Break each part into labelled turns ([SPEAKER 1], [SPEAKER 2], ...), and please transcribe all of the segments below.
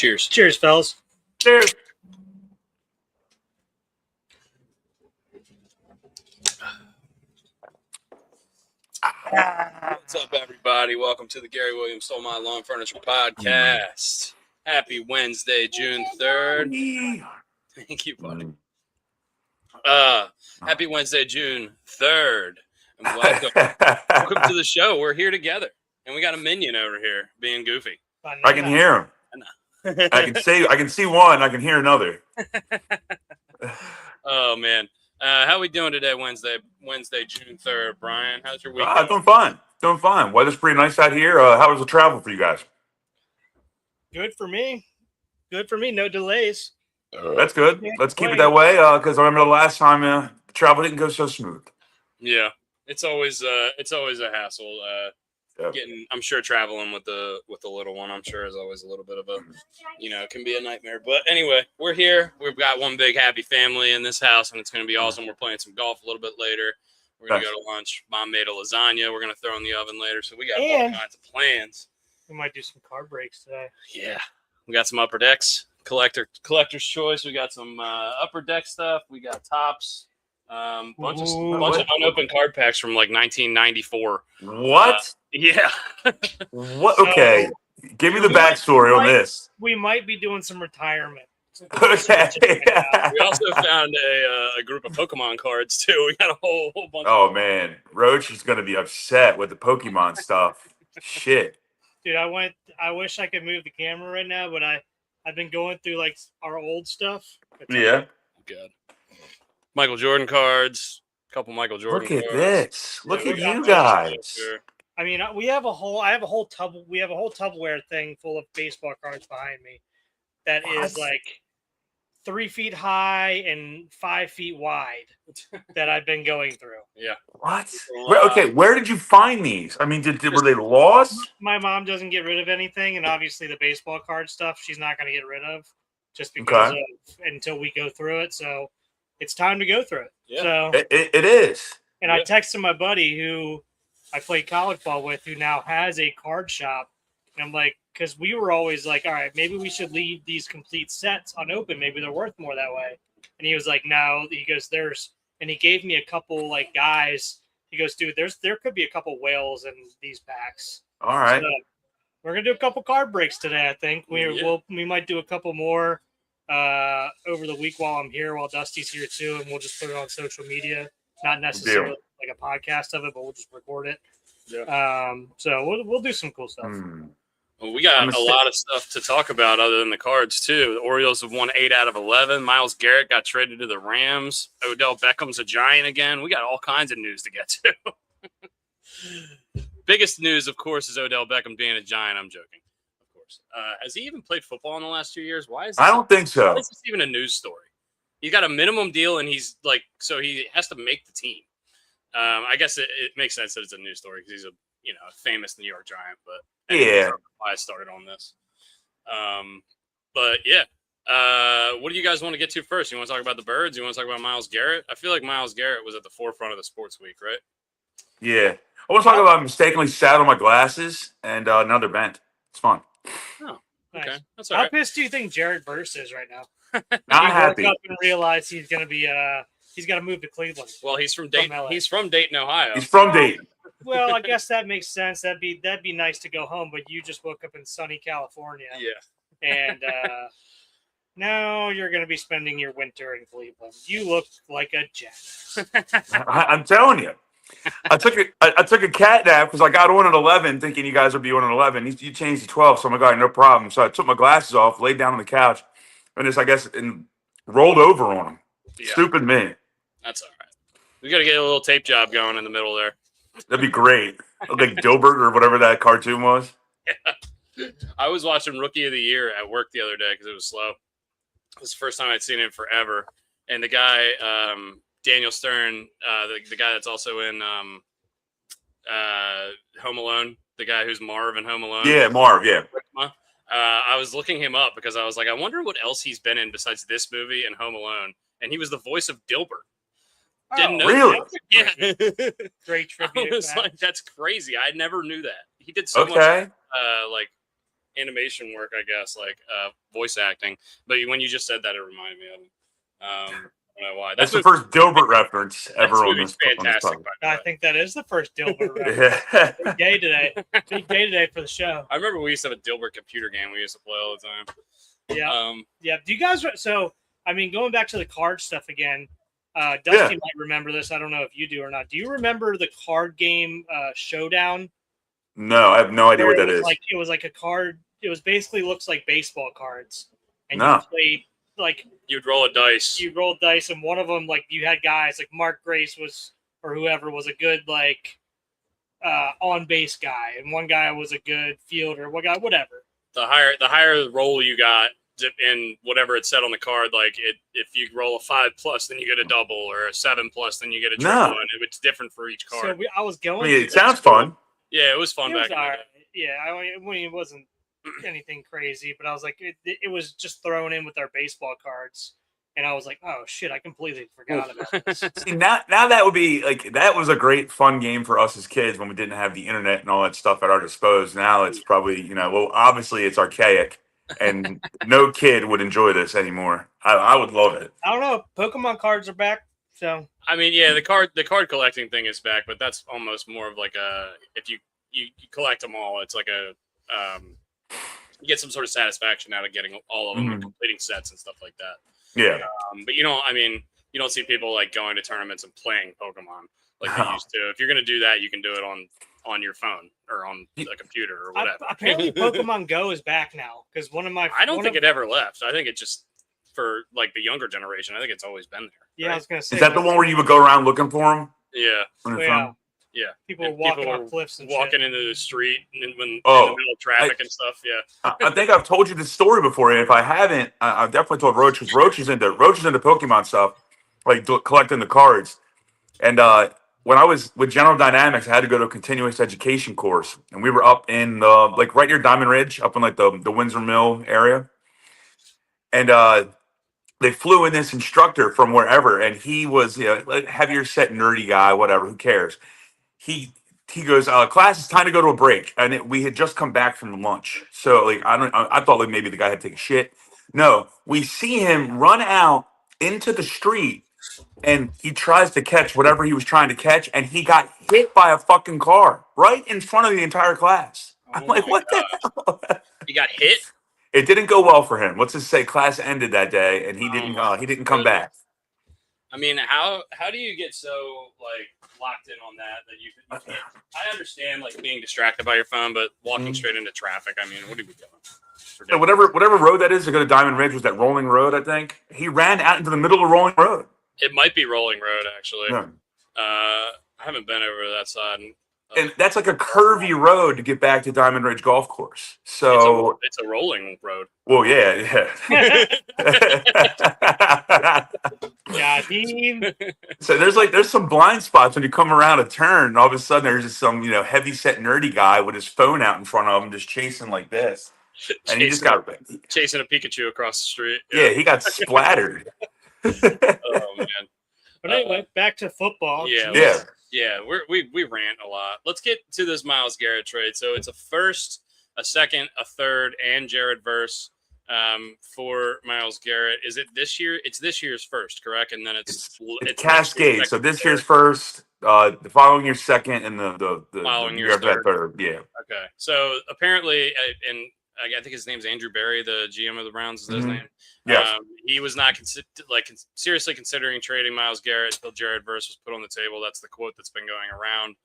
[SPEAKER 1] Cheers.
[SPEAKER 2] Cheers, fellas.
[SPEAKER 3] Cheers.
[SPEAKER 1] What's up, everybody? Welcome to the Gary Williams Stole My Lawn Furniture Podcast. Happy Wednesday, June 3rd. Thank you, buddy. Happy Wednesday, June 3rd. And welcome to the show. We're here together. And we got a minion over here being goofy.
[SPEAKER 3] I can hear him. I can see one. I can hear another.
[SPEAKER 1] Oh, man. How we doing today, Wednesday, June 3rd, Brian? How's your week
[SPEAKER 3] going? Doing fine. Weather's pretty nice out here. How was the travel for you guys?
[SPEAKER 2] Good for me. No delays.
[SPEAKER 3] That's good. Let's keep it that way because I remember the last time travel didn't go so smooth.
[SPEAKER 1] Yeah, it's always a hassle. I'm sure traveling with the little one, I'm sure is always a little bit of a, it can be a nightmare. But anyway, we're here. We've got one big happy family in this house, and it's going to be awesome. We're playing some golf a little bit later. We're going to go to lunch. Mom made a lasagna. We're going to throw in the oven later. So we got all kinds of plans.
[SPEAKER 2] We might do some card breaks today.
[SPEAKER 1] Yeah, we got some upper decks, collector's choice. We got some upper deck stuff. We got tops. Bunch of unopened card packs from like 1994.
[SPEAKER 3] What?
[SPEAKER 1] Yeah.
[SPEAKER 3] What? Okay. Give me the backstory on this.
[SPEAKER 2] We might be doing some retirement.
[SPEAKER 3] Okay.
[SPEAKER 1] We also found a group of Pokemon cards too. We got a whole bunch.
[SPEAKER 3] Oh man, Roach is gonna be upset with the Pokemon stuff. Shit.
[SPEAKER 2] Dude, I wish I could move the camera right now, but I've been going through like our old stuff.
[SPEAKER 3] Yeah.
[SPEAKER 1] Good. Michael Jordan cards. A couple Michael Jordan cards.
[SPEAKER 3] Look at this. Look at you guys.
[SPEAKER 2] I mean, I have a whole Tupperware thing full of baseball cards behind me that is like 3 feet high and 5 feet wide that I've been going through.
[SPEAKER 1] Yeah.
[SPEAKER 3] What? Where did you find these? I mean, were they lost?
[SPEAKER 2] My mom doesn't get rid of anything, and obviously the baseball card stuff she's not going to get rid of just because until we go through it. So it's time to go through it.
[SPEAKER 1] Yeah.
[SPEAKER 2] So
[SPEAKER 3] it is.
[SPEAKER 2] And I texted my buddy who I played college ball with, who now has a card shop. And I'm like, because we were always like, all right, maybe we should leave these complete sets unopened. Maybe they're worth more that way. And he was like, no. He goes, and he gave me a couple like guys. He goes, dude, there could be a couple whales in these packs.
[SPEAKER 3] All right.
[SPEAKER 2] So we're gonna do a couple card breaks today. I think we might do a couple more over the week while I'm here, while Dusty's here too, and we'll just put it on social media. Not necessarily like a podcast of it, but we'll just record it. Yeah. So we'll do some cool stuff.
[SPEAKER 1] Well, we got a lot of stuff to talk about other than the cards too. The Orioles have won 8 out of 11. Myles Garrett got traded to the Rams. Odell Beckham's a Giant again. We got all kinds of news to get to. Biggest news, of course, is Odell Beckham being a Giant. I'm joking, of course. Has he even played football in the last 2 years? Why is this?
[SPEAKER 3] I don't think so.
[SPEAKER 1] Why is this even a news story? He's got a minimum deal, and he's like, so he has to make the team. I guess it makes sense that it's a news story because he's a famous New York Giant. But why I started on this. But yeah, what do you guys want to get to first? You want to talk about the Birds? You want to talk about Myles Garrett? I feel like Myles Garrett was at the forefront of the sports week, right?
[SPEAKER 3] Yeah, I want to talk about mistakenly sat on my glasses and now they're bent. It's fun.
[SPEAKER 1] Oh, okay,
[SPEAKER 2] nice.
[SPEAKER 1] That's all right.
[SPEAKER 2] How pissed do you think Jared Verse is right now?
[SPEAKER 3] Not happy.
[SPEAKER 2] He woke up and realized he's going to be he's got to move to Cleveland.
[SPEAKER 1] Well, he's from Dayton. He's from Dayton, Ohio.
[SPEAKER 3] He's from Dayton.
[SPEAKER 2] Well, I guess that makes sense. That'd be nice to go home, but you just woke up in sunny California.
[SPEAKER 1] Yeah.
[SPEAKER 2] And now you're going to be spending your winter in Cleveland. You look like a jet.
[SPEAKER 3] I'm telling you. I took a cat nap because I got on at 11 thinking you guys would be on at 11. You changed to 12, so I'm like, all right, no problem. So I took my glasses off, laid down on the couch, and rolled over on them. Yeah. Stupid me.
[SPEAKER 1] That's all right. We got to get a little tape job going in the middle there.
[SPEAKER 3] That'd be great. Like Dilbert or whatever that cartoon was.
[SPEAKER 1] Yeah. I was watching Rookie of the Year at work the other day because it was slow. It was the first time I'd seen it in forever. And the guy, Daniel Stern, the guy that's also in Home Alone, the guy who's Marv in Home Alone.
[SPEAKER 3] Yeah, Marv, yeah.
[SPEAKER 1] I was looking him up because I was like, I wonder what else he's been in besides this movie and Home Alone. And he was the voice of Dilbert. Didn't know
[SPEAKER 3] really?
[SPEAKER 1] That. Yeah.
[SPEAKER 2] Great tribute.
[SPEAKER 1] I was like, that's crazy. I never knew that. He did so much animation work, I guess, like voice acting. But when you just said that, it reminded me of him. I don't know why.
[SPEAKER 3] That's the first Dilbert reference ever on this.
[SPEAKER 1] Fantastic.
[SPEAKER 2] I think that is the first Dilbert reference.
[SPEAKER 3] Yeah.
[SPEAKER 2] Big day today. Big day today for the show.
[SPEAKER 1] I remember we used to have a Dilbert computer game we used to play all the time.
[SPEAKER 2] Yeah. Yeah. Do you guys? So, I mean, going back to the card stuff again, Dusty might remember this. I don't know if you do or not. Do you remember the card game Showdown?
[SPEAKER 3] No, I have no idea what that is.
[SPEAKER 2] It was like a card. It was basically looks like baseball cards, and
[SPEAKER 3] No.
[SPEAKER 2] you played like
[SPEAKER 1] you'd roll a dice.
[SPEAKER 2] You rolled dice, and one of them like you had guys like Mark Grace was or whoever was a good like on base guy, and one guy was a good fielder. What guy? Whatever.
[SPEAKER 1] The higher roll you got, and whatever it said on the card, like if you roll a 5+, then you get a double, or a 7+, then you get a triple, and it's different for each card.
[SPEAKER 2] So I was going.
[SPEAKER 3] I mean, it sounds fun.
[SPEAKER 1] Yeah, it was fun back then.
[SPEAKER 2] Yeah, I mean, it wasn't anything crazy, but I was like, it was just thrown in with our baseball cards, and I was like, oh shit, I completely forgot about this.
[SPEAKER 3] See, now that would be like that was a great fun game for us as kids when we didn't have the internet and all that stuff at our disposal. Now it's probably well, obviously it's archaic, and no kid would enjoy this anymore. I would love it.
[SPEAKER 2] I don't know. Pokemon cards are back, so
[SPEAKER 1] I mean, yeah, the card collecting thing is back, but that's almost more of like if you collect them all, it's like you get some sort of satisfaction out of getting all of them and completing sets and stuff like that.
[SPEAKER 3] Yeah.
[SPEAKER 1] But you don't see people like going to tournaments and playing Pokemon like they used to. If you're gonna do that, you can do it on your phone or on the computer or whatever.
[SPEAKER 2] Apparently, Pokemon Go is back now because
[SPEAKER 1] I don't think it ever left. I think it just for like the younger generation. I think it's always been there.
[SPEAKER 2] Yeah, right? I was gonna say.
[SPEAKER 3] Is that the one where you would go around looking for them?
[SPEAKER 1] Yeah. Yeah,
[SPEAKER 2] people were walking on cliffs and
[SPEAKER 1] walking
[SPEAKER 2] shit.
[SPEAKER 1] into the street and when in the middle of traffic and stuff. Yeah,
[SPEAKER 3] I think I've told you this story before, and if I haven't, I've definitely told Roach because Roach is into Pokemon stuff, like collecting the cards. And when I was with General Dynamics, I had to go to a continuous education course, and we were up in like right near Diamond Ridge, up in like the Windsor Mill area, and they flew in this instructor from wherever, and he was like heavier set nerdy guy, whatever, who cares. He goes, class, it's time to go to a break. And we had just come back from lunch. So like, I thought like maybe the guy had to take a shit. No, we see him run out into the street and he tries to catch whatever he was trying to catch. And he got hit by a fucking car right in front of the entire class. I'm like, what the hell?
[SPEAKER 1] He got hit?
[SPEAKER 3] It didn't go well for him. Let's just say class ended that day and he didn't come back.
[SPEAKER 1] I mean, how do you get so like locked in on that you can't? I understand like being distracted by your phone, but walking straight into traffic. I mean, what are we doing?
[SPEAKER 3] Yeah, whatever road that is to go to Diamond Ridge was that Rolling Road. I think he ran out into the middle of Rolling Road.
[SPEAKER 1] It might be Rolling Road actually.
[SPEAKER 3] Yeah.
[SPEAKER 1] I haven't been over that side.
[SPEAKER 3] And that's like a curvy road to get back to Diamond Ridge Golf Course. So
[SPEAKER 1] it's a rolling road.
[SPEAKER 3] Well, yeah. So there's some blind spots when you come around a turn, and all of a sudden there's just some heavy set nerdy guy with his phone out in front of him, just chasing like this, and he just got
[SPEAKER 1] chasing a Pikachu across the street.
[SPEAKER 3] Yeah, he got splattered.
[SPEAKER 1] Oh man.
[SPEAKER 2] But anyway, back to football.
[SPEAKER 1] Yeah, we rant a lot. Let's get to this Myles Garrett trade. So it's a first, a second, a third, and Jared Verse for Myles Garrett. Is it this year? It's this year's first, correct? And then it's
[SPEAKER 3] cascade. So this year's first, the following year's second, and the
[SPEAKER 1] following year's
[SPEAKER 3] third. Yeah.
[SPEAKER 1] Okay. So apparently, and I think his name's Andrew Berry, the GM of the Browns. Is his name?
[SPEAKER 3] Yes.
[SPEAKER 1] He was not seriously considering trading Myles Garrett until Jared Verse was put on the table. That's the quote that's been going around.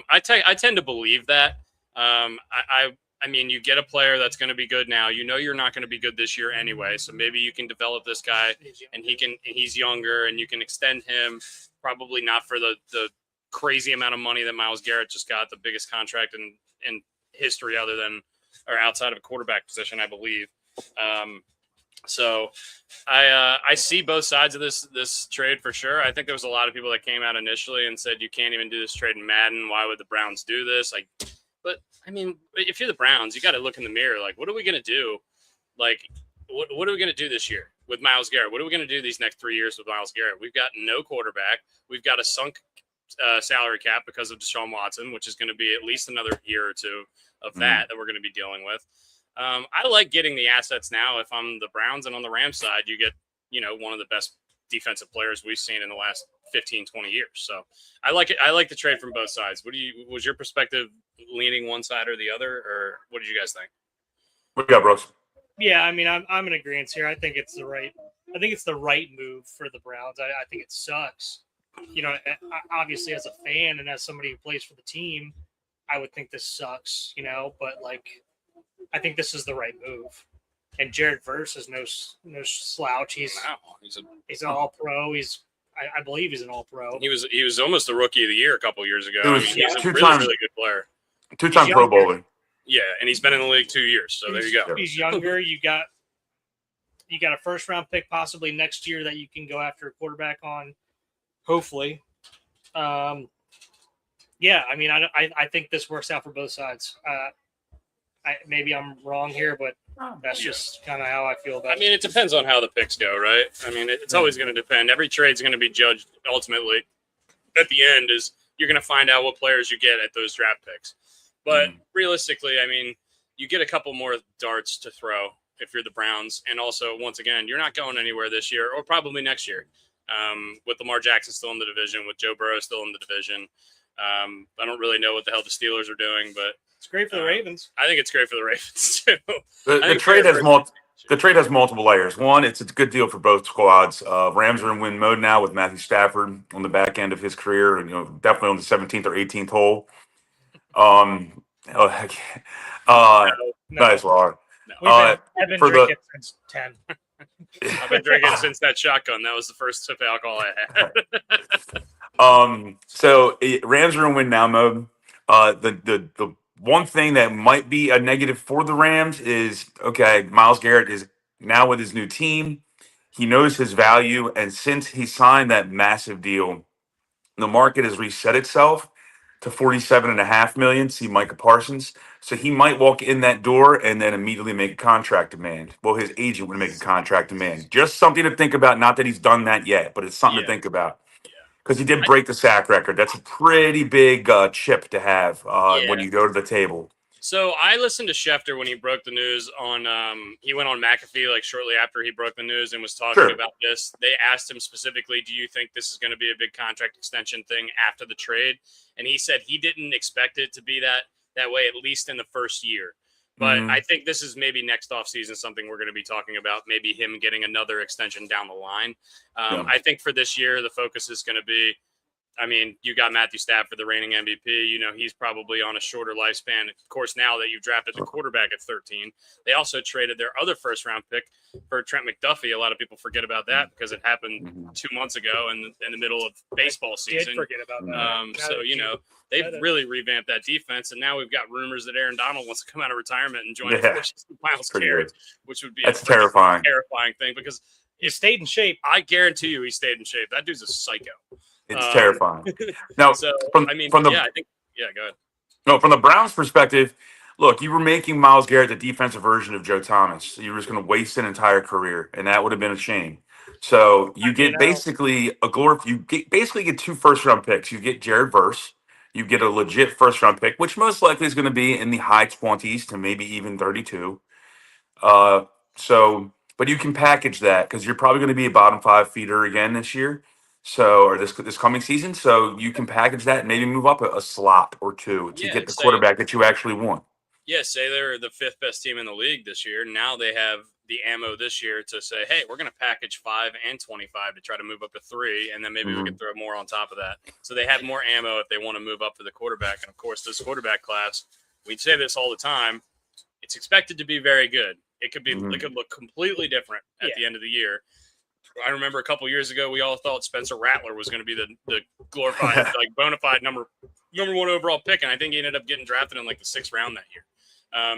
[SPEAKER 1] I tend to believe that. I mean, you get a player that's going to be good now. You're not going to be good this year anyway. So maybe you can develop this guy, and he's younger, and you can extend him. Probably not for the crazy amount of money that Myles Garrett just got, the biggest contract in history, outside of a quarterback position, I believe. So I see both sides of this trade for sure. I think there was a lot of people that came out initially and said, you can't even do this trade in Madden. Why would the Browns do this? But I mean, if you're the Browns, you got to look in the mirror. Like, what are we going to do? Like, what are we going to do this year with Myles Garrett? What are we going to do these next 3 years with Myles Garrett? We've got no quarterback. We've got a sunk salary cap because of Deshaun Watson, which is going to be at least another year or two of that we're going to be dealing with. I like getting the assets now. If I'm the Browns and on the Rams side, you get, one of the best defensive players we've seen in the last 15, 20 years. So I like it. I like the trade from both sides. Was your perspective leaning one side or the other, or what did you guys think?
[SPEAKER 3] What you got, Brooks?
[SPEAKER 2] Yeah, I mean, I'm in agreement here. I think it's the right move for the Browns. I think it sucks. Obviously as a fan and as somebody who plays for the team, I would think this sucks, but I think this is the right move. And Jared Verse is no slouch. He's an all-pro. I believe he's an all-pro.
[SPEAKER 1] He was almost the rookie of the year a couple years ago. He's a really good player.
[SPEAKER 3] Two-time Pro Bowler.
[SPEAKER 1] Yeah, and he's been in the league 2 years. So there you go.
[SPEAKER 2] He's younger. You got a first-round pick possibly next year that you can go after a quarterback on. Hopefully. Yeah, I mean, I think this works out for both sides. Maybe I'm wrong here, but that's just kind of how I feel about it.
[SPEAKER 1] I mean, it depends on how the picks go, right? I mean, it's always going to depend. Every trade's going to be judged ultimately. At the end is you're going to find out what players you get at those draft picks. But realistically, I mean, you get a couple more darts to throw if you're the Browns. And also, once again, you're not going anywhere this year or probably next year. With Lamar Jackson still in the division, with Joe Burrow still in the division. I don't really know what the hell the Steelers are doing, but
[SPEAKER 2] it's great for the Ravens.
[SPEAKER 1] I think it's great for the Ravens too.
[SPEAKER 3] The trade has multiple layers. One, it's a good deal for both squads. Rams are in win mode now with Matthew Stafford on the back end of his career, and definitely on the 17th or 18th hole. Nice, Laura.
[SPEAKER 2] I've been drinking since 10.
[SPEAKER 1] I've been drinking since that shotgun. That was the first sip of alcohol I had.
[SPEAKER 3] So Rams are in win now mode. The one thing that might be a negative for the Rams is, Myles Garrett is now with his new team. He knows his value, and since he signed that massive deal, the market has reset itself to $47.5 million. See Micah Parsons. So he might walk in that door and then immediately make a contract demand. Well, his agent would make a contract demand. Just something to think about. Not that he's done that yet, but it's something to think about. Because he did break the sack record. That's a pretty big chip to have when you go to the table.
[SPEAKER 1] So I listened to Schefter when he broke the news on he went on McAfee shortly after he broke the news and was talking about this. They asked him specifically, do you think this is going to be a big contract extension thing after the trade? And he said he didn't expect it to be that way, at least in the first year. But I think this is maybe next offseason something we're going to be talking about, maybe him getting another extension down the line. I think for this year, the focus is going to be, I mean, you got Matthew Stafford, the reigning MVP. He's probably on a shorter lifespan. Of course, now that you've drafted the quarterback at 13, they also traded their other first-round pick for Trent McDuffie. A lot of people forget about that because it happened 2 months ago in the middle of baseball season.
[SPEAKER 2] Did forget about that.
[SPEAKER 1] They've really revamped that defense, and now we've got rumors that Aaron Donald wants to come out of retirement and join the forces of Myles Garrett, which would be a terrifying thing because
[SPEAKER 2] he stayed in shape.
[SPEAKER 1] I guarantee you he stayed in shape. That dude's a psycho.
[SPEAKER 3] It's terrifying. Now, go ahead. No, from the Browns' perspective, look, you were making Myles Garrett the defensive version of Joe Thomas. So you were just going to waste an entire career, and that would have been a shame. So you get basically get 2 first-round picks. You get Jared Verse. You get a legit first-round pick, which most likely is going to be in the high 20s to maybe even 32. But you can package that because you're probably going to be a bottom 5 feeder again this year. Or this coming season, so you can package that and maybe move up a slot or two to get the quarterback that you actually want.
[SPEAKER 1] Yeah, say they're the 5th best team in the league this year. Now they have the ammo this year to say, hey, we're going to package 5 and 25 to try to move up to 3, and then maybe we can throw more on top of that. So they have more ammo if they want to move up for the quarterback. And, of course, this quarterback class, we say this all the time, it's expected to be very good. It could be it could look completely different at the end of the year. I remember a couple years ago, we all thought Spencer Rattler was going to be the glorified, bona fide number 1 overall pick, and I think he ended up getting drafted in the 6th round that year.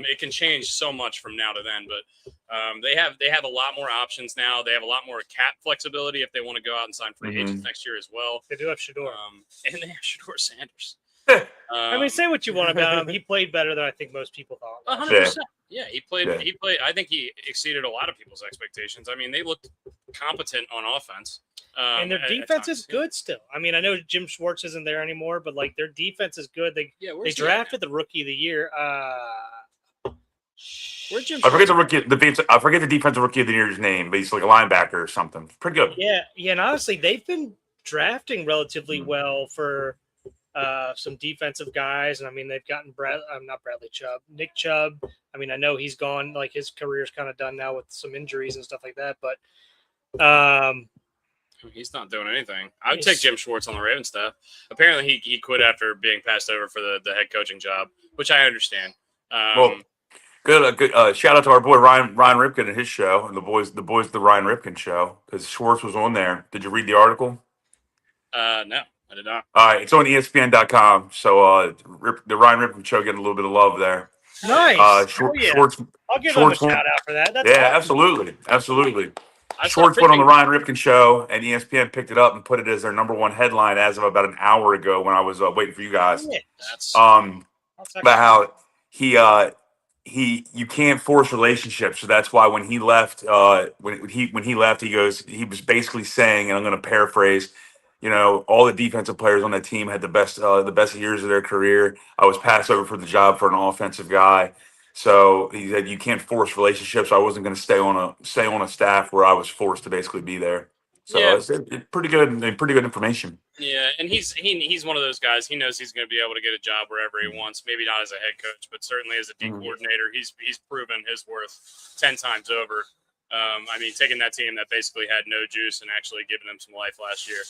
[SPEAKER 1] It can change so much from now to then, but they have a lot more options now. They have a lot more cap flexibility if they want to go out and sign free agents next year as well.
[SPEAKER 2] They do have Shedeur.
[SPEAKER 1] And they have Shedeur Sanders.
[SPEAKER 2] I mean, say what you want about him. He played better than I think most people thought.
[SPEAKER 1] 100%. Yeah, he played. I think he exceeded a lot of people's expectations. I mean, they looked competent on offense.
[SPEAKER 2] And their defense is good still. I mean, I know Jim Schwartz isn't there anymore, but their defense is good. They drafted the rookie of the year.
[SPEAKER 1] Where'd Jim
[SPEAKER 3] I forget
[SPEAKER 1] Schwartz
[SPEAKER 3] I forget the defensive rookie of the year's name, but he's like a linebacker or something. Pretty good.
[SPEAKER 2] Yeah, and honestly, they've been drafting relatively well for some defensive guys, and I mean they've gotten not Bradley Chubb, Nick Chubb. I mean I know he's gone, like his career's kind of done now with some injuries and stuff like that, but
[SPEAKER 1] He's not doing anything. I would take Jim Schwartz on the Ravens staff. Apparently, he quit after being passed over for the head coaching job, which I understand.
[SPEAKER 3] Well, good. Shout out to our boy Ryan Ripken and his show, and the boys, the Ryan Ripken show, because Schwartz was on there. Did you read the article?
[SPEAKER 1] No, I did not.
[SPEAKER 3] All right, it's on ESPN.com. So the Ryan Ripken show getting a little bit of love there.
[SPEAKER 2] Nice.
[SPEAKER 3] Schwartz.
[SPEAKER 2] I'll give him a shout out for that. That's
[SPEAKER 3] awesome. Absolutely. Schwartz went on the Ryan Ripken show, and ESPN picked it up and put it as their number one headline as of about an hour ago when I was waiting for you guys. About how you can't force relationships, so that's why when he left, he was basically saying, and I'm going to paraphrase, all the defensive players on that team had the best years of their career. I was passed over for the job for an offensive guy. So he said you can't force relationships. I wasn't going to stay on a staff where I was forced to basically be there. So it's pretty good information.
[SPEAKER 1] Yeah, and he's one of those guys. He knows he's going to be able to get a job wherever he wants. Maybe not as a head coach, but certainly as a D coordinator, he's proven his worth 10 times over. I mean, taking that team that basically had no juice and actually giving them some life last year.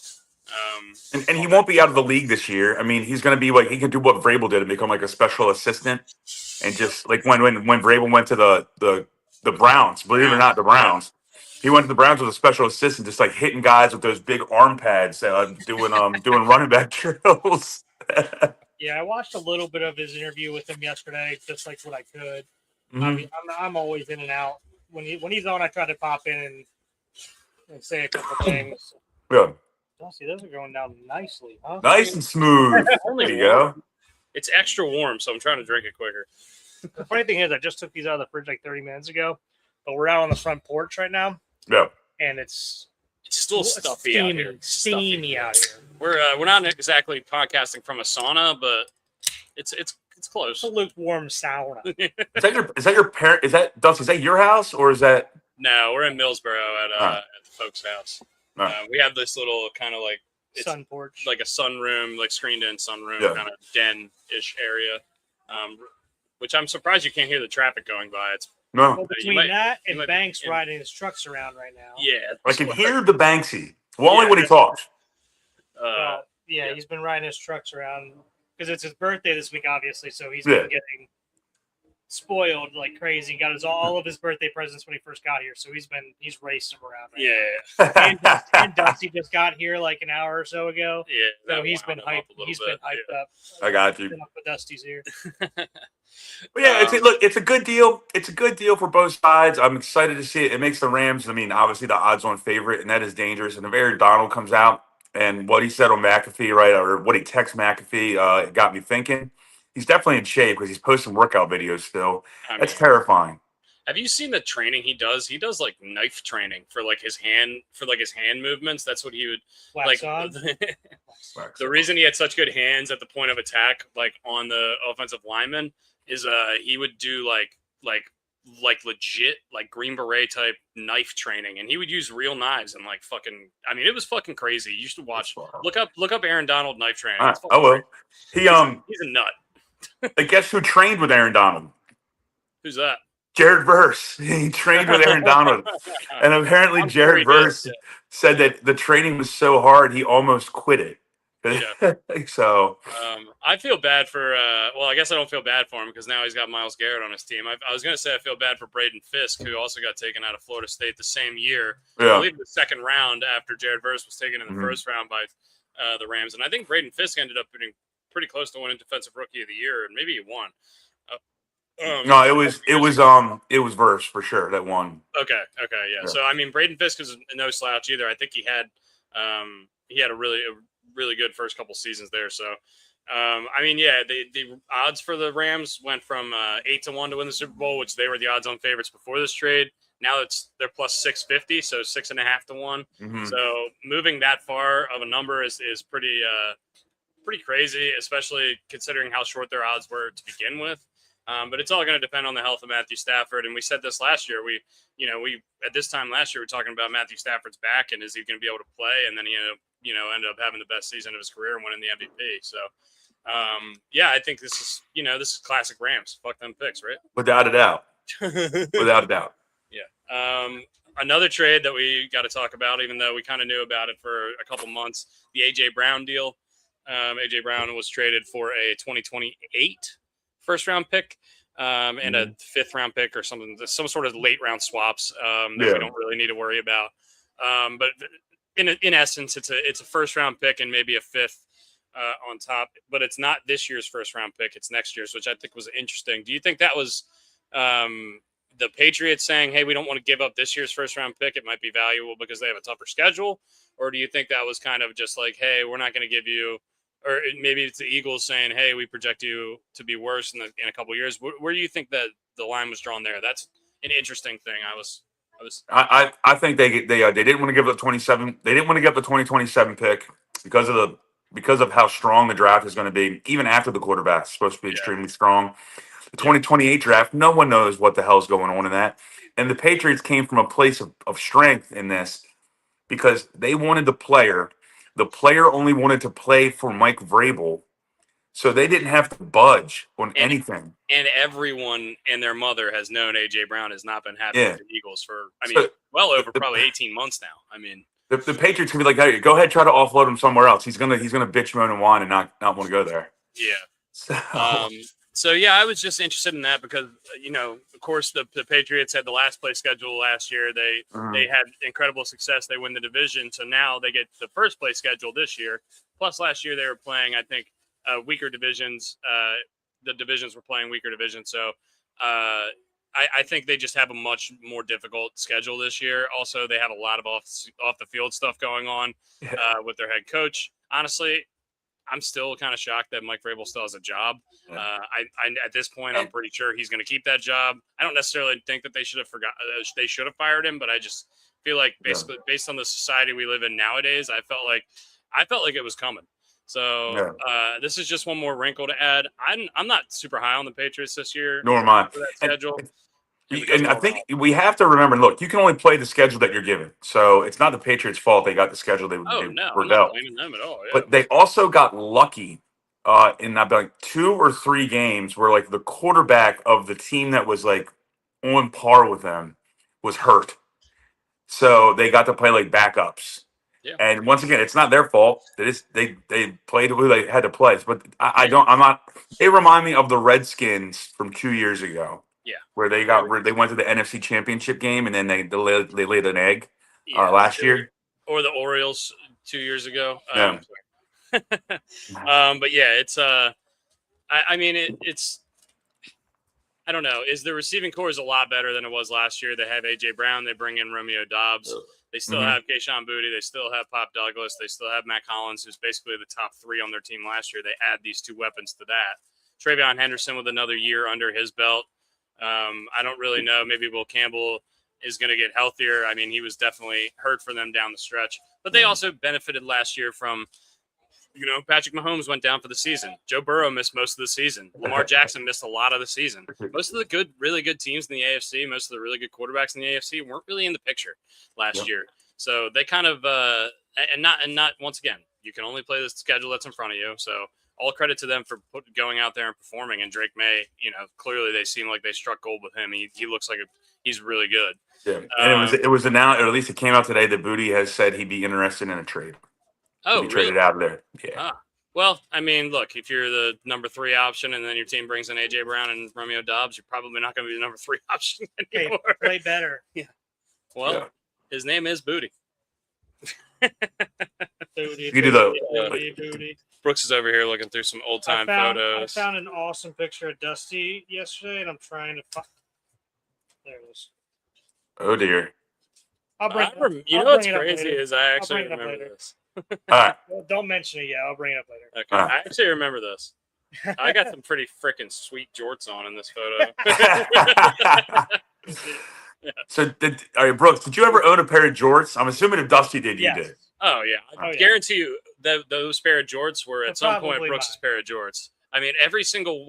[SPEAKER 3] And he won't be out of the league this year. I mean, he's going to be like, he can do what Vrabel did and become like a special assistant. And just like when Vrabel went to the Browns, believe it or not, the Browns, he went to the Browns with a special assistant, just like hitting guys with those big arm pads, doing running back drills.
[SPEAKER 2] Yeah, I watched a little bit of his interview with him yesterday, just like what I could.
[SPEAKER 3] Mm-hmm.
[SPEAKER 2] I mean, I'm always in and out. When he's on, I try to pop in and say a couple things.
[SPEAKER 3] Yeah.
[SPEAKER 2] See, those are going down nicely, huh?
[SPEAKER 3] Nice and smooth. There you go.
[SPEAKER 1] It's extra warm, so I'm trying to drink it quicker.
[SPEAKER 2] The funny thing is, I just took these out of the fridge like 30 minutes ago, but we're out on the front porch right now.
[SPEAKER 3] Yeah.
[SPEAKER 2] And it's
[SPEAKER 1] still stuffy out here.
[SPEAKER 2] Steamy out here.
[SPEAKER 1] We're not exactly podcasting from a sauna, but it's close.
[SPEAKER 2] It's a lukewarm sauna.
[SPEAKER 3] Is that your parent? Is that your house or is that?
[SPEAKER 1] No, we're in Millsboro at the folks' house. We have this little kind of like
[SPEAKER 2] sun porch,
[SPEAKER 1] like a sunroom, like screened-in sunroom kind of den-ish area, which I'm surprised you can't hear the traffic going by. It's
[SPEAKER 2] well, between that and Banks riding his trucks around right now.
[SPEAKER 1] Yeah,
[SPEAKER 3] I can hear the Banksy. Well, only when he talks.
[SPEAKER 2] He's been riding his trucks around because it's his birthday this week, obviously. So he's been getting spoiled like crazy. Got all of his birthday presents when he first got here, so he's raced him around. Right now. And Dusty just got here like an hour or so ago. Yeah, so he's been hyped. He's been hyped up.
[SPEAKER 3] I got you.
[SPEAKER 2] Dusty's here.
[SPEAKER 3] But it's a good deal. It's a good deal for both sides. I'm excited to see it. It makes the Rams, I mean, obviously the odds-on favorite, and that is dangerous. And if Aaron Donald comes out and what he said on McAfee, right, or what he texted McAfee, got me thinking. He's definitely in shape because he's posting workout videos still. That's terrifying.
[SPEAKER 1] Have you seen the training he does? He does like knife training for his hand movements. That's what he would
[SPEAKER 2] wax on.
[SPEAKER 1] The reason he had such good hands at the point of attack, like on the offensive lineman, is he would do like legit like Green Beret type knife training, and he would use real knives and like fucking. I mean, it was fucking crazy. You should watch. Look up Aaron Donald knife training.
[SPEAKER 3] Oh well,
[SPEAKER 1] he's a nut.
[SPEAKER 3] Guess who trained with Aaron Donald?
[SPEAKER 1] Who's that?
[SPEAKER 3] Jared Verse. He trained with Aaron Donald. And apparently Jared Verse said that the training was so hard he almost quit it.
[SPEAKER 1] Yeah.
[SPEAKER 3] So
[SPEAKER 1] I feel bad for I guess I don't feel bad for him because now he's got Myles Garrett on his team. I was going to say I feel bad for Braden Fisk, who also got taken out of Florida State the same year. I believe the second round after Jared Verse was taken in the first round by the Rams. And I think Braden Fisk ended up being pretty close to winning Defensive Rookie of the Year, and maybe he won.
[SPEAKER 3] No, it was Verse for sure that won.
[SPEAKER 1] Okay, yeah. So I mean, Braden Fisk is no slouch either. I think he had a really good first couple seasons there. So I mean, the odds for the Rams went from 8-1 to win the Super Bowl, which they were the odds-on favorites before this trade. Now they're plus 650, so 6.5 to 1. Mm-hmm. So moving that far of a number is pretty crazy, especially considering how short their odds were to begin with. But it's all going to depend on the health of Matthew Stafford. And we said this last year. We at this time last year, we were talking about Matthew Stafford's back and is he going to be able to play? And then he ended up having the best season of his career and winning the MVP. So, I think this is classic Rams. Fuck them picks, right?
[SPEAKER 3] Without a doubt. Without a doubt.
[SPEAKER 1] Yeah. Another trade that we got to talk about, even though we kind of knew about it for a couple months, the A.J. Brown deal. A.J. Brown was traded for a 2028 first-round pick and a fifth-round pick or something, some sort of late-round swaps that we don't really need to worry about. But in essence, it's a first-round pick and maybe a fifth on top. But it's not this year's first-round pick. It's next year's, which I think was interesting. Do you think that was the Patriots saying, hey, we don't want to give up this year's first-round pick? It might be valuable because they have a tougher schedule. Or do you think that was kind of just like, hey, we're not going to give you – or maybe it's the Eagles saying, hey, we project you to be worse in a couple of years. Where do you think that the line was drawn there? That's an interesting thing.
[SPEAKER 3] I think they didn't want to give up 27. They didn't want to give up the 2027 pick because of how strong the draft is going to be. Even after the quarterback is supposed to be extremely strong. The 2028 draft, no one knows what the hell's going on in that. And the Patriots came from a place of strength in this because they wanted the player. The player only wanted to play for Mike Vrabel, so they didn't have to budge on anything.
[SPEAKER 1] And everyone and their mother has known A.J. Brown has not been happy with the Eagles for, well over probably 18 months now. I mean,
[SPEAKER 3] the Patriots can be like, hey, go ahead, try to offload him somewhere else. He's gonna bitch, moan, and whine and not want to go there.
[SPEAKER 1] Yeah. So I was just interested in that because, of course, the Patriots had the last place schedule last year. They had incredible success. They win the division. So now they get the first place schedule this year. Plus last year they were playing, I think, weaker divisions. The divisions were playing weaker divisions. So I think they just have a much more difficult schedule this year. Also, they have a lot of off the field stuff going on with their head coach. Honestly, I'm still kind of shocked that Mike Vrabel still has a job. I at this point, I'm pretty sure he's going to keep that job. I don't necessarily think that they should have fired him, but I just feel like based on the society we live in nowadays, I felt like it was coming. So this is just one more wrinkle to add. I'm not super high on the Patriots this year.
[SPEAKER 3] Nor am I.
[SPEAKER 1] For that schedule.
[SPEAKER 3] And I think we have to remember, look, you can only play the schedule that you're given. So it's not the Patriots' fault they got the schedule they were
[SPEAKER 1] I'm not
[SPEAKER 3] dealt.
[SPEAKER 1] blaming them at all. Yeah.
[SPEAKER 3] But they also got lucky in like 2 or 3 games where like the quarterback of the team that was like on par with them was hurt. So they got to play like backups. Yeah. And once again, it's not their fault. They played who they had to play. But they remind me of the Redskins from 2 years ago.
[SPEAKER 1] Yeah,
[SPEAKER 3] where they went to the NFC Championship game and then they laid an egg last year,
[SPEAKER 1] or the Orioles 2 years ago.
[SPEAKER 3] Yeah.
[SPEAKER 1] But yeah, it's it's I don't know. Is the receiving core is a lot better than it was last year? They have A.J. Brown. They bring in Romeo Doubs. They still have Kayshon Boutte. They still have Pop Douglas. They still have Matt Collins, who's basically the top 3 on their team last year. They add these 2 weapons to that. Travion Henderson with another year under his belt. I don't really know. Maybe Will Campbell is going to get healthier. I mean, he was definitely hurt for them down the stretch. But they also benefited last year from, Patrick Mahomes went down for the season. Joe Burrow missed most of the season. Lamar Jackson missed a lot of the season. Most of the really good teams in the AFC, most of the really good quarterbacks in the AFC weren't really in the picture last year. So they kind of and not once again, you can only play the schedule that's in front of you. So all credit to them for going out there and performing. And Drake May, clearly they seem like they struck gold with him. He looks like he's really good.
[SPEAKER 3] Yeah, and it was announced, or at least it came out today that Boutte has said he'd be interested in a trade.
[SPEAKER 1] Oh,
[SPEAKER 3] really? Traded out of there. Yeah.
[SPEAKER 1] Well, I mean, look, if you're the number 3 option and then your team brings in A.J. Brown and Romeo Doubs, you're probably not going to be the number 3 option anymore.
[SPEAKER 2] Hey, play better.
[SPEAKER 1] Yeah. Well, his name is Boutte.
[SPEAKER 2] Boutte.
[SPEAKER 1] Brooks is over here looking through some old-time photos.
[SPEAKER 2] I found an awesome picture of Dusty yesterday, and I'm trying to find. There it is.
[SPEAKER 3] Oh, dear.
[SPEAKER 1] What's crazy is I actually remember this.
[SPEAKER 3] All right.
[SPEAKER 2] Well, don't mention it yet. I'll bring it up later.
[SPEAKER 1] Okay. I actually remember this. I got some pretty freaking sweet jorts on in this photo.
[SPEAKER 3] So, all right, Brooks, did you ever own a pair of jorts? I'm assuming if Dusty did, you did.
[SPEAKER 1] Oh, yeah. I guarantee you that those pair of jorts were at some point Brooks' pair of jorts. I mean, every single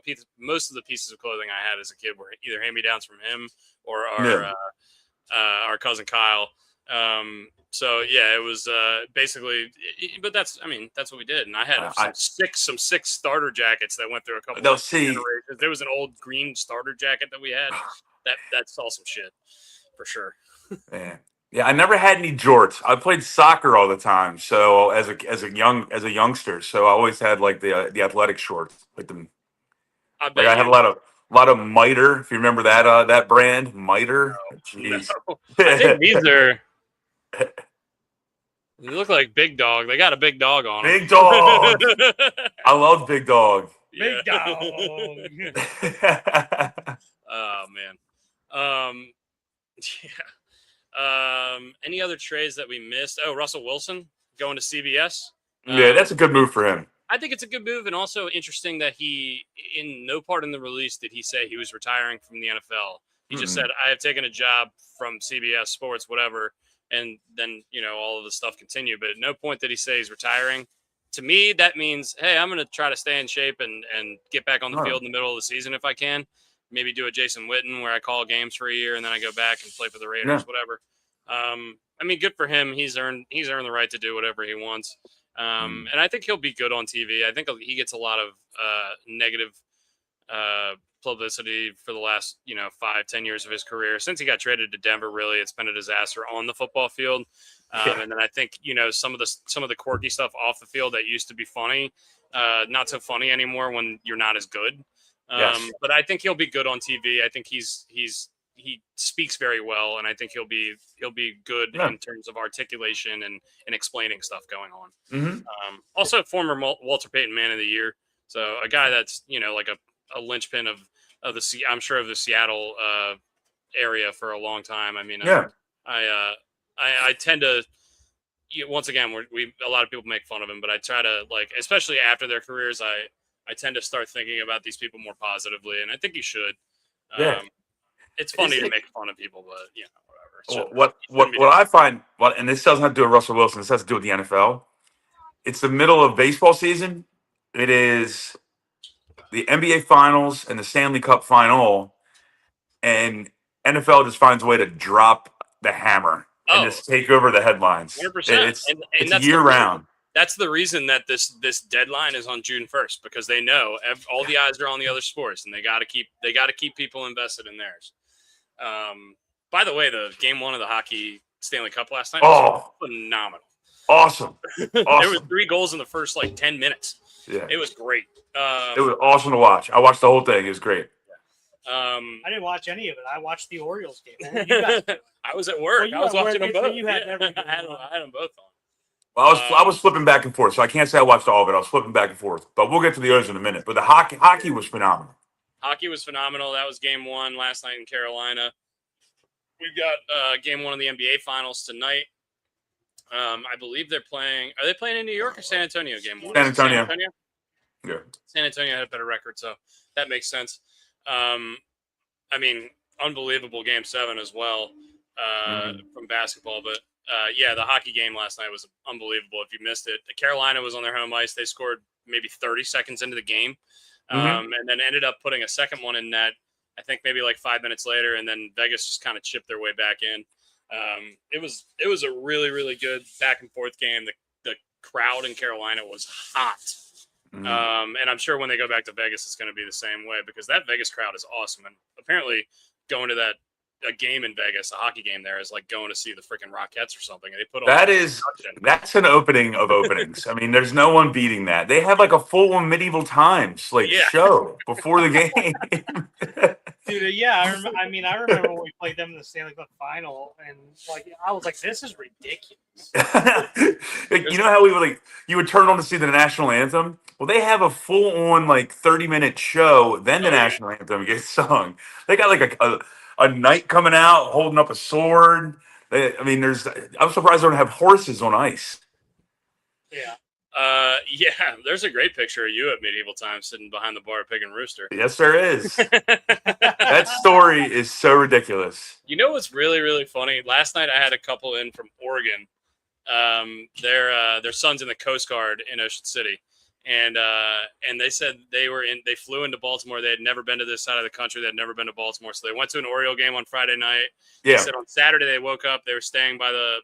[SPEAKER 1] piece, most of the pieces of clothing I had as a kid were either hand-me-downs from him or our cousin Kyle. So yeah, it was basically, but that's what we did. And I had some six starter jackets that went through a couple of generations. There was an old green starter jacket that we had. That's all some shit for sure.
[SPEAKER 3] Yeah, I never had any jorts. I played soccer all the time, so as a youngster, so I always had like the athletic shorts, like them. I had a lot of Miter. If you remember that brand, Miter. Jeez.
[SPEAKER 1] No. I think these are. They look like Big Dog. They got a big dog on them.
[SPEAKER 3] Big Dog. I love Big Dog.
[SPEAKER 2] Big Dog.
[SPEAKER 1] Oh man. Yeah. Any other trades that we missed? Oh, Russell Wilson going to CBS.
[SPEAKER 3] Yeah, that's a good move for him.
[SPEAKER 1] I think it's a good move, and also interesting that he, in no part in the release did he say he was retiring from the NFL. He just said, "I have taken a job from CBS Sports, whatever," and then all of the stuff continued. But at no point did he say he's retiring. To me, that means, hey, I'm going to try to stay in shape and get back on the field in the middle of the season if I can. Maybe do a Jason Witten where I call games for a year and then I go back and play for the Raiders, whatever. I mean, good for him. He's earned the right to do whatever he wants. And I think he'll be good on TV. I think he gets a lot of negative publicity for the last 5-10 years of his career. Since he got traded to Denver, really, it's been a disaster on the football field. And then I think some of the quirky stuff off the field that used to be funny, not so funny anymore when you're not as good. But I think he'll be good on TV. I think he speaks very well, and I think he'll be good in terms of articulation and explaining stuff going on. Also, former Walter Payton Man of the Year, so a guy that's like a linchpin of the Seattle area for a long time. I mean, I tend to. Once again, a lot of people make fun of him, but I try to, especially after their careers, I tend to start thinking about these people more positively, and I think you should. It's funny to make fun of people, but whatever.
[SPEAKER 3] What I find, and this doesn't have to do with Russell Wilson, this has to do with the NFL. It's the middle of baseball season. It is the NBA Finals and the Stanley Cup Final, and NFL just finds a way to drop the hammer and just take over the headlines.
[SPEAKER 1] 100%.
[SPEAKER 3] It's year round.
[SPEAKER 1] That's the reason that this deadline is on June 1st, because they know all the eyes are on the other sports, and they got to keep people invested in theirs. By the way, the game 1 of the hockey Stanley Cup last night was phenomenal.
[SPEAKER 3] Awesome.
[SPEAKER 1] There was 3 goals in the first 10 minutes.
[SPEAKER 3] Yeah,
[SPEAKER 1] it was great.
[SPEAKER 3] It was awesome to watch. I watched the whole thing. It was great.
[SPEAKER 2] I didn't watch any of it. I watched the Orioles game.
[SPEAKER 1] I was at work. I was watching them both. I had them both on.
[SPEAKER 3] Well, I was flipping back and forth, so I can't say I watched all of it. I was flipping back and forth, but we'll get to the others in a minute. But the hockey was phenomenal.
[SPEAKER 1] Hockey was phenomenal. That was game 1 last night in Carolina. We've got game 1 of the NBA Finals tonight. I believe they're playing. Are they playing in New York or San Antonio? Game 1.
[SPEAKER 3] San Antonio. Yeah.
[SPEAKER 1] San Antonio had a better record, so that makes sense. I mean, unbelievable game 7 as well from basketball, but. The hockey game last night was unbelievable. If you missed it, Carolina was on their home ice. They scored maybe 30 seconds into the game, and then ended up putting a second one in net, I think maybe 5 minutes later, and then Vegas just kind of chipped their way back in. It was a really, really good back and forth game. The crowd in Carolina was hot. And I'm sure when they go back to Vegas, it's going to be the same way, because that Vegas crowd is awesome. And apparently going to a game in Vegas, a hockey game there, is like going to see the freaking Rockettes or something. And they put on
[SPEAKER 3] that's an opening of openings. I mean, there's no one beating that. They have a full medieval times show before the game.
[SPEAKER 2] Dude, yeah, I remember when we played them in the Stanley Cup Final, and I was like, this is ridiculous.
[SPEAKER 3] You know how you would turn on to see the national anthem? Well, they have a full-on 30-minute show, then the national anthem gets sung. They got a knight coming out holding up a sword. I'm surprised they don't have horses on ice.
[SPEAKER 2] Yeah.
[SPEAKER 1] There's a great picture of you at medieval times sitting behind the bar at Pig and Rooster.
[SPEAKER 3] Yes, there is. That story is so ridiculous.
[SPEAKER 1] You know what's really, really funny? Last night I had a couple in from Oregon. Their son's in the Coast Guard in Ocean City. And they said they flew into Baltimore. They had never been to this side of the country. They had never been to Baltimore. So they went to an Oriole game on Friday night.
[SPEAKER 3] Yeah.
[SPEAKER 1] They said on Saturday they woke up. They were staying by the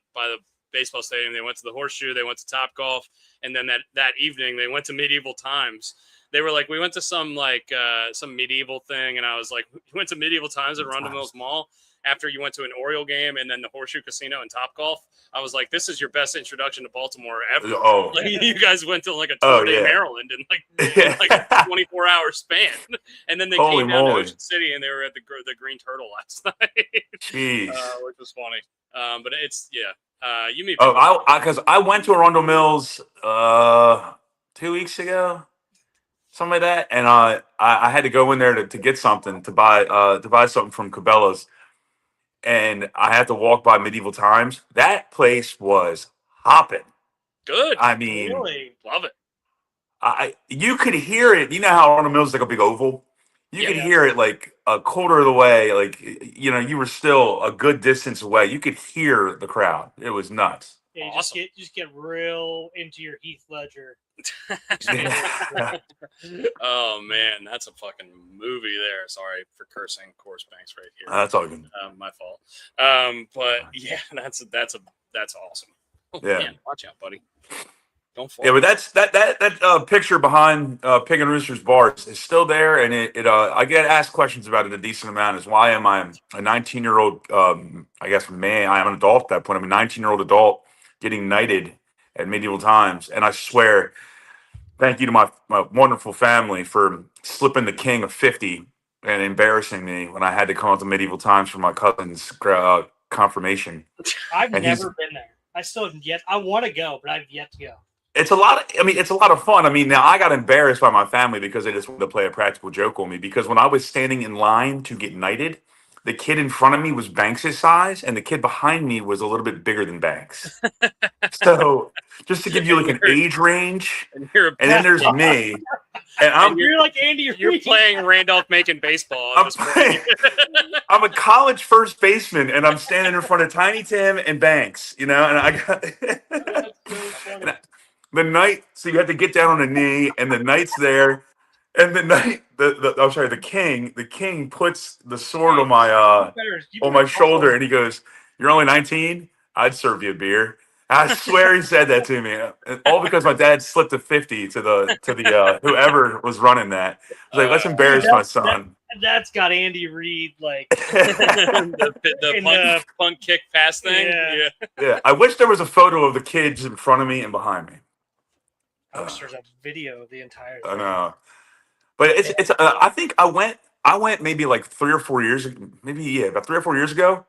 [SPEAKER 1] baseball stadium. They went to the Horseshoe. They went to Top Golf. And then that evening they went to Medieval Times. They were like, we went to some medieval thing. And I was like, we went to Medieval Times at Arundel Mills Mall after you went to an Oriole game and then the Horseshoe Casino and Top Golf. I was like, this is your best introduction to Baltimore ever.
[SPEAKER 3] Oh,
[SPEAKER 1] like, you guys went to like a tour de Maryland in like a 24-hour span. And then they came down to Ocean City and they were at the Green Turtle last night.
[SPEAKER 3] Jeez.
[SPEAKER 1] Which was funny. But it's, you meet
[SPEAKER 3] people. Because I went to Arundel Mills 2 weeks ago. Something like that. And I had to go in there to get something, to buy something from Cabela's. And I had to walk by Medieval Times. That place was hopping.
[SPEAKER 1] Good.
[SPEAKER 3] I mean,
[SPEAKER 2] really
[SPEAKER 1] love it.
[SPEAKER 3] You could hear it. You know how Arundel Mills is like a big oval? You could hear it like a quarter of the way. Like, you were still a good distance away. You could hear the crowd. It was nuts.
[SPEAKER 2] Yeah, you awesome. just get real into your Heath Ledger.
[SPEAKER 1] Oh man, that's a fucking movie there. Sorry for cursing Course Banks right here.
[SPEAKER 3] That's all good.
[SPEAKER 1] My fault. But yeah, that's awesome. Oh,
[SPEAKER 3] yeah,
[SPEAKER 1] man, watch out, buddy. Don't fall.
[SPEAKER 3] Yeah, but that picture behind Pig and Rooster's bar is still there, and I get asked questions about it a decent amount. Is why am I a 19-year-old? I guess man, I am an adult at that point. I'm a 19-year-old adult getting knighted at Medieval Times, and I swear, thank you to my wonderful family for slipping the king of 50 and embarrassing me when I had to come up to Medieval Times for my cousin's confirmation.
[SPEAKER 2] I've never been there. I want to go, but I've yet to go.
[SPEAKER 3] It's a lot of fun. I mean, now I got embarrassed by my family because they just wanted to play a practical joke on me. Because when I was standing in line to get knighted, the kid in front of me was Banks' size, and the kid behind me was a little bit bigger than Banks. So, just to give you like an age range, and then there's me, and
[SPEAKER 2] you're like Andy Reid.
[SPEAKER 1] You're playing Randolph-Macon baseball.
[SPEAKER 3] I'm a college first baseman, and I'm standing in front of Tiny Tim and Banks. And I got the knight. So you have to get down on a knee, and the knight's there. And the knight, the king puts the sword on my shoulder, and he goes, "You're only 19. I'd serve you a beer." I swear he said that to me, all because my dad slipped a 50 to the whoever was running that. I was like, let's embarrass my son.
[SPEAKER 2] That's got Andy Reid like
[SPEAKER 1] the punt kick pass thing.
[SPEAKER 3] Yeah. I wish there was a photo of the kids in front of me and behind me.
[SPEAKER 2] I wish there's a video of the entire thing.
[SPEAKER 3] I know. But it's. I think I went maybe like 3 or 4 years, about 3 or 4 years ago.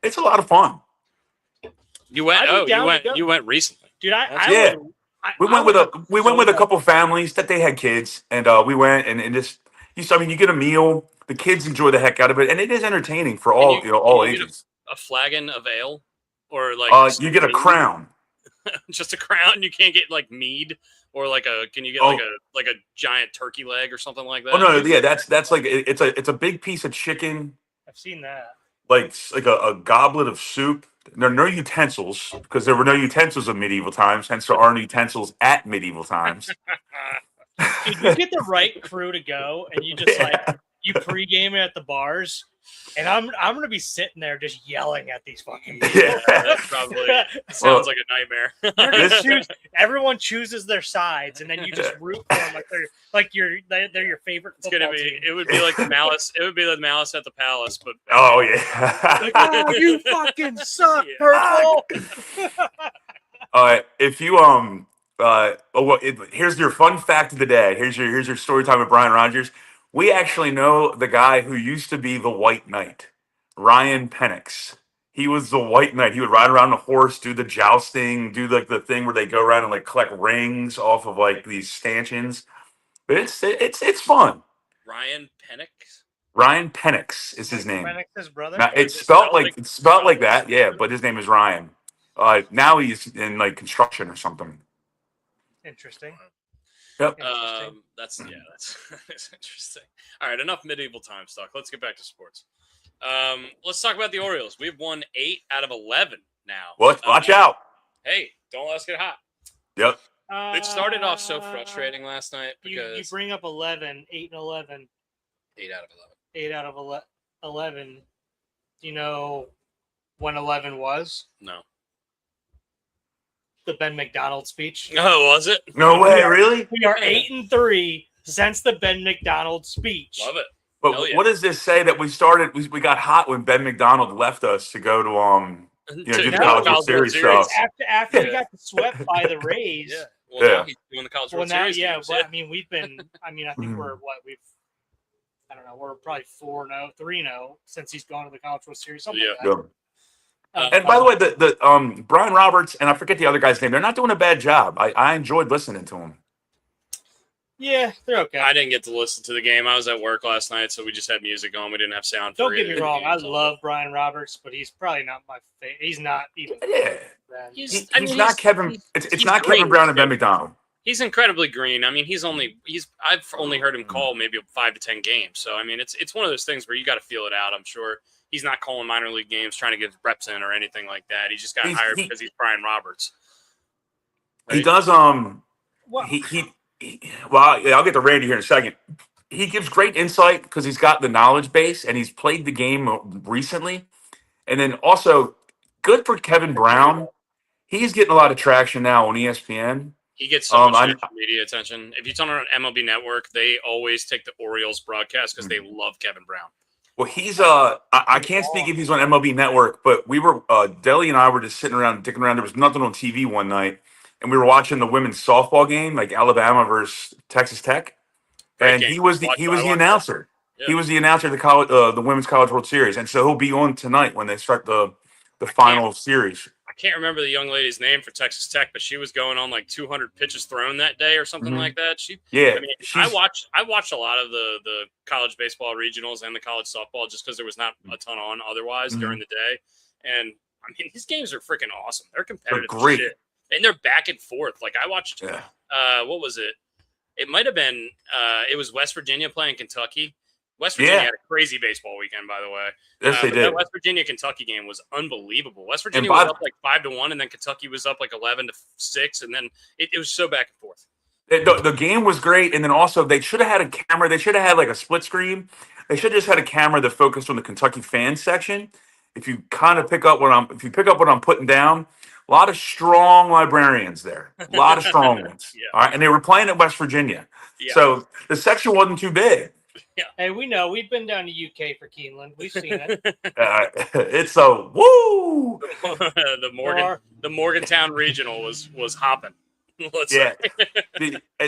[SPEAKER 3] It's a lot of fun.
[SPEAKER 1] You went. You went recently,
[SPEAKER 2] dude.
[SPEAKER 3] We went with a couple families that they had kids, and we went and just you get a meal. The kids enjoy the heck out of it, and it is entertaining for all ages.
[SPEAKER 1] A flagon of ale, or like
[SPEAKER 3] you get a crown.
[SPEAKER 1] Just a crown. You can't get like mead. Or can you get like a giant turkey leg or something like that?
[SPEAKER 3] Oh no, yeah, that's like it's a big piece of chicken.
[SPEAKER 2] I've seen that. Like
[SPEAKER 3] a goblet of soup. There are no utensils because there were no utensils in Medieval Times, hence there aren't utensils at Medieval Times.
[SPEAKER 2] Dude, you get the right crew to go, and you just you pregame it at the bars. And I'm gonna be sitting there just yelling at these fucking people.
[SPEAKER 3] Yeah,
[SPEAKER 1] that probably sounds like a
[SPEAKER 2] nightmare. Everyone chooses their sides, and then you just root for them like they're your favorite.
[SPEAKER 1] It's gonna be. Team. It would be like the Malice. It would be like Malice at the Palace, but
[SPEAKER 3] oh yeah.
[SPEAKER 2] Oh, you fucking suck, Purple.
[SPEAKER 3] All right, if you here's your fun fact of the day. Here's your story time with Brian Rogers. We actually know the guy who used to be the White Knight, Ryan Penix. He was the White Knight. He would ride around the horse, do the jousting, do like the thing where they go around and like collect rings off of like these stanchions. But it's fun.
[SPEAKER 1] Ryan Penix.
[SPEAKER 3] Ryan Penix is his name.
[SPEAKER 2] Penix's brother.
[SPEAKER 3] Now, it's spelled like that, yeah. But his name is Ryan. Now he's in like construction or something.
[SPEAKER 2] Interesting.
[SPEAKER 3] Yep.
[SPEAKER 1] That's interesting. All right, enough Medieval Times talk. Let's get back to sports. Let's talk about the Orioles. We've won 8 out of 11 now.
[SPEAKER 3] Watch out.
[SPEAKER 1] Hey, don't let us get hot.
[SPEAKER 3] Yep.
[SPEAKER 1] It started off so frustrating last night
[SPEAKER 2] You
[SPEAKER 1] because
[SPEAKER 2] bring up 11, 8 and 11.
[SPEAKER 1] 8 out of 11.
[SPEAKER 2] 8 out of 11. Do you know when 11 was?
[SPEAKER 1] No.
[SPEAKER 2] The Ben McDonald speech.
[SPEAKER 1] Oh, was it?
[SPEAKER 3] No way, really?
[SPEAKER 2] We are 8-3 since the Ben McDonald speech.
[SPEAKER 1] Love it.
[SPEAKER 3] But what does this say that we started? We got hot when Ben McDonald left us to go to do the College World Series stuff.
[SPEAKER 2] After we got swept by the Rays.
[SPEAKER 1] Yeah. Well, now he's doing the College World Series.
[SPEAKER 2] Yeah.
[SPEAKER 1] Games,
[SPEAKER 2] Well, I mean, I think we're I don't know. We're probably 4-0, 3-0 since he's gone to the College World Series. Something like that.
[SPEAKER 3] And by the way, the Brian Roberts and I forget the other guy's name. They're not doing a bad job. I enjoyed listening to them.
[SPEAKER 2] Yeah, they're okay.
[SPEAKER 1] I didn't get to listen to the game. I was at work last night, so we just had music on. We didn't have sound.
[SPEAKER 2] Don't get me wrong. I love Brian Roberts, but he's probably not my favorite. He's not even.
[SPEAKER 3] Yeah. He's not Kevin. It's not Kevin Brown and Ben McDonald.
[SPEAKER 1] He's incredibly green. I mean, I've only heard him call maybe 5 to 10 games. So I mean, it's one of those things where you got to feel it out. I'm sure he's not calling minor league games trying to get reps in or anything like that. He just got hired because he's Brian Roberts.
[SPEAKER 3] Right? He does. I'll get to Randy here in a second. He gives great insight because he's got the knowledge base and he's played the game recently. And then also, good for Kevin Brown. He's getting a lot of traction now on ESPN.
[SPEAKER 1] He gets so much media attention. If you turn on MLB Network, they always take the Orioles broadcast because they love Kevin Brown.
[SPEAKER 3] Well, he's I can't speak if he's on MLB Network, but we were Deli and I were just sitting around, dicking around. There was nothing on TV one night, and we were watching the women's softball game, like Alabama versus Texas Tech, and he was the announcer. Yeah. He was the announcer of the Women's College World Series, and so he'll be on tonight when they start the final series.
[SPEAKER 1] I can't remember the young lady's name for Texas Tech, but she was going on like 200 pitches thrown that day or something like that. I watched a lot of the college baseball regionals and the college softball just because there was not a ton on otherwise during the day. And I mean, these games are freaking awesome. They're competitive. They're great. Shit. And they're back and forth. Like I watched, what was it? It might have been, it was West Virginia playing Kentucky. West Virginia had a crazy baseball weekend, by the way.
[SPEAKER 3] Yes, they did.
[SPEAKER 1] That West Virginia-Kentucky game was unbelievable. West Virginia was up like 5-1, and then Kentucky was up like 11-6, and then it was so back and forth.
[SPEAKER 3] The game was great, and then also they should have had a camera. They should have had like a split screen. They should have just had a camera that focused on the Kentucky fan section. If you kind of pick up what I'm putting down, a lot of strong librarians there, a lot of strong ones. All right, and they were playing at West Virginia, so the section wasn't too big.
[SPEAKER 2] Yeah. Hey, we know. We've been down to UK for Keeneland. We've seen it.
[SPEAKER 3] It's a woo.
[SPEAKER 1] The Morgantown Regional was hopping. Let's say.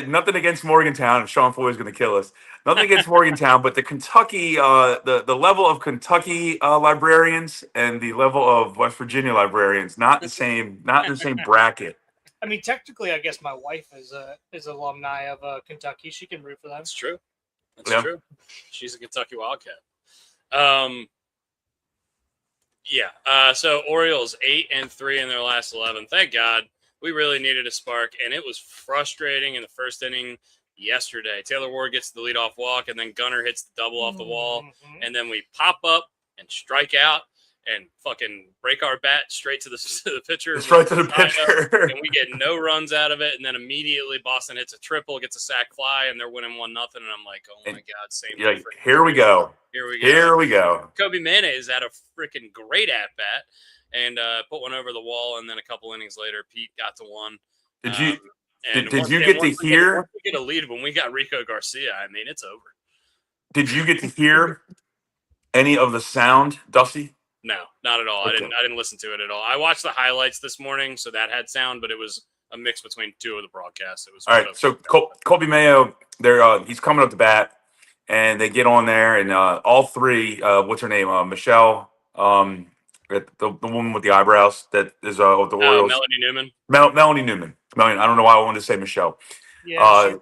[SPEAKER 3] Nothing against Morgantown. Sean Floyd's going to kill us. Nothing against Morgantown, but the Kentucky, the level of Kentucky librarians and the level of West Virginia librarians, not in the same bracket.
[SPEAKER 2] I mean, technically, I guess my wife is alumni of Kentucky. She can root for them.
[SPEAKER 1] That's true. That's true. She's a Kentucky Wildcat. So Orioles 8-3 in their last 11. Thank God. We really needed a spark, and it was frustrating in the first inning yesterday. Taylor Ward gets the leadoff walk, and then Gunnar hits the double off the wall, and then we pop up and strike out and fucking break our bat straight to the pitcher.
[SPEAKER 3] Straight to the pitcher.
[SPEAKER 1] And we get no runs out of it. And then immediately Boston hits a triple, gets a sac fly, and they're winning 1-0. And I'm like, oh my God, same.
[SPEAKER 3] Like, here we go. Kobe
[SPEAKER 1] Mayonnaise had a freaking great at bat and put one over the wall. And then a couple innings later, Pete got to one.
[SPEAKER 3] Did you get to hear?
[SPEAKER 1] Once we get a lead when we got Rico Garcia, I mean, it's over.
[SPEAKER 3] Did you get to hear any of the sound, Dusty?
[SPEAKER 1] No, not at all. Okay. I didn't listen to it at all. I watched the highlights this morning, so that had sound, but it was a mix between two of the broadcasts. It was
[SPEAKER 3] all right. So Colby Mayo, he's coming up to bat, and they get on there, and all three. What's her name? Michelle, the woman with the eyebrows that is with the Orioles.
[SPEAKER 1] Melanie Newman.
[SPEAKER 3] Melanie Newman. I don't know why I wanted to say Michelle.
[SPEAKER 2] Yeah.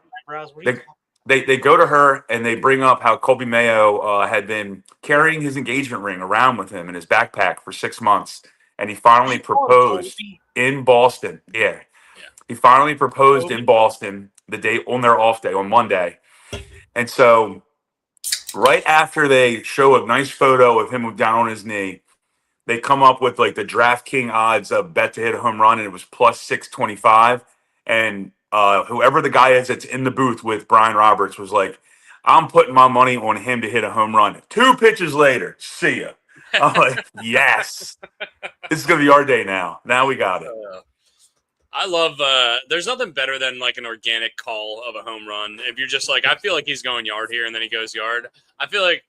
[SPEAKER 3] They go to her and they bring up how Colby Mayo had been carrying his engagement ring around with him in his backpack for 6 months, and he finally proposed in Boston. Yeah, he finally proposed in Boston the day on their off day on Monday, and so right after they show a nice photo of him down on his knee, they come up with like the DraftKings odds of bet to hit a home run, and it was plus 625, and whoever the guy is that's in the booth with Brian Roberts was like, I'm putting my money on him to hit a home run. 2 pitches later, see ya. I'm like, yes. This is going to be our day now. Now we got it.
[SPEAKER 1] I love there's nothing better than like an organic call of a home run. If you're just like, I feel like he's going yard here and then he goes yard. I feel like,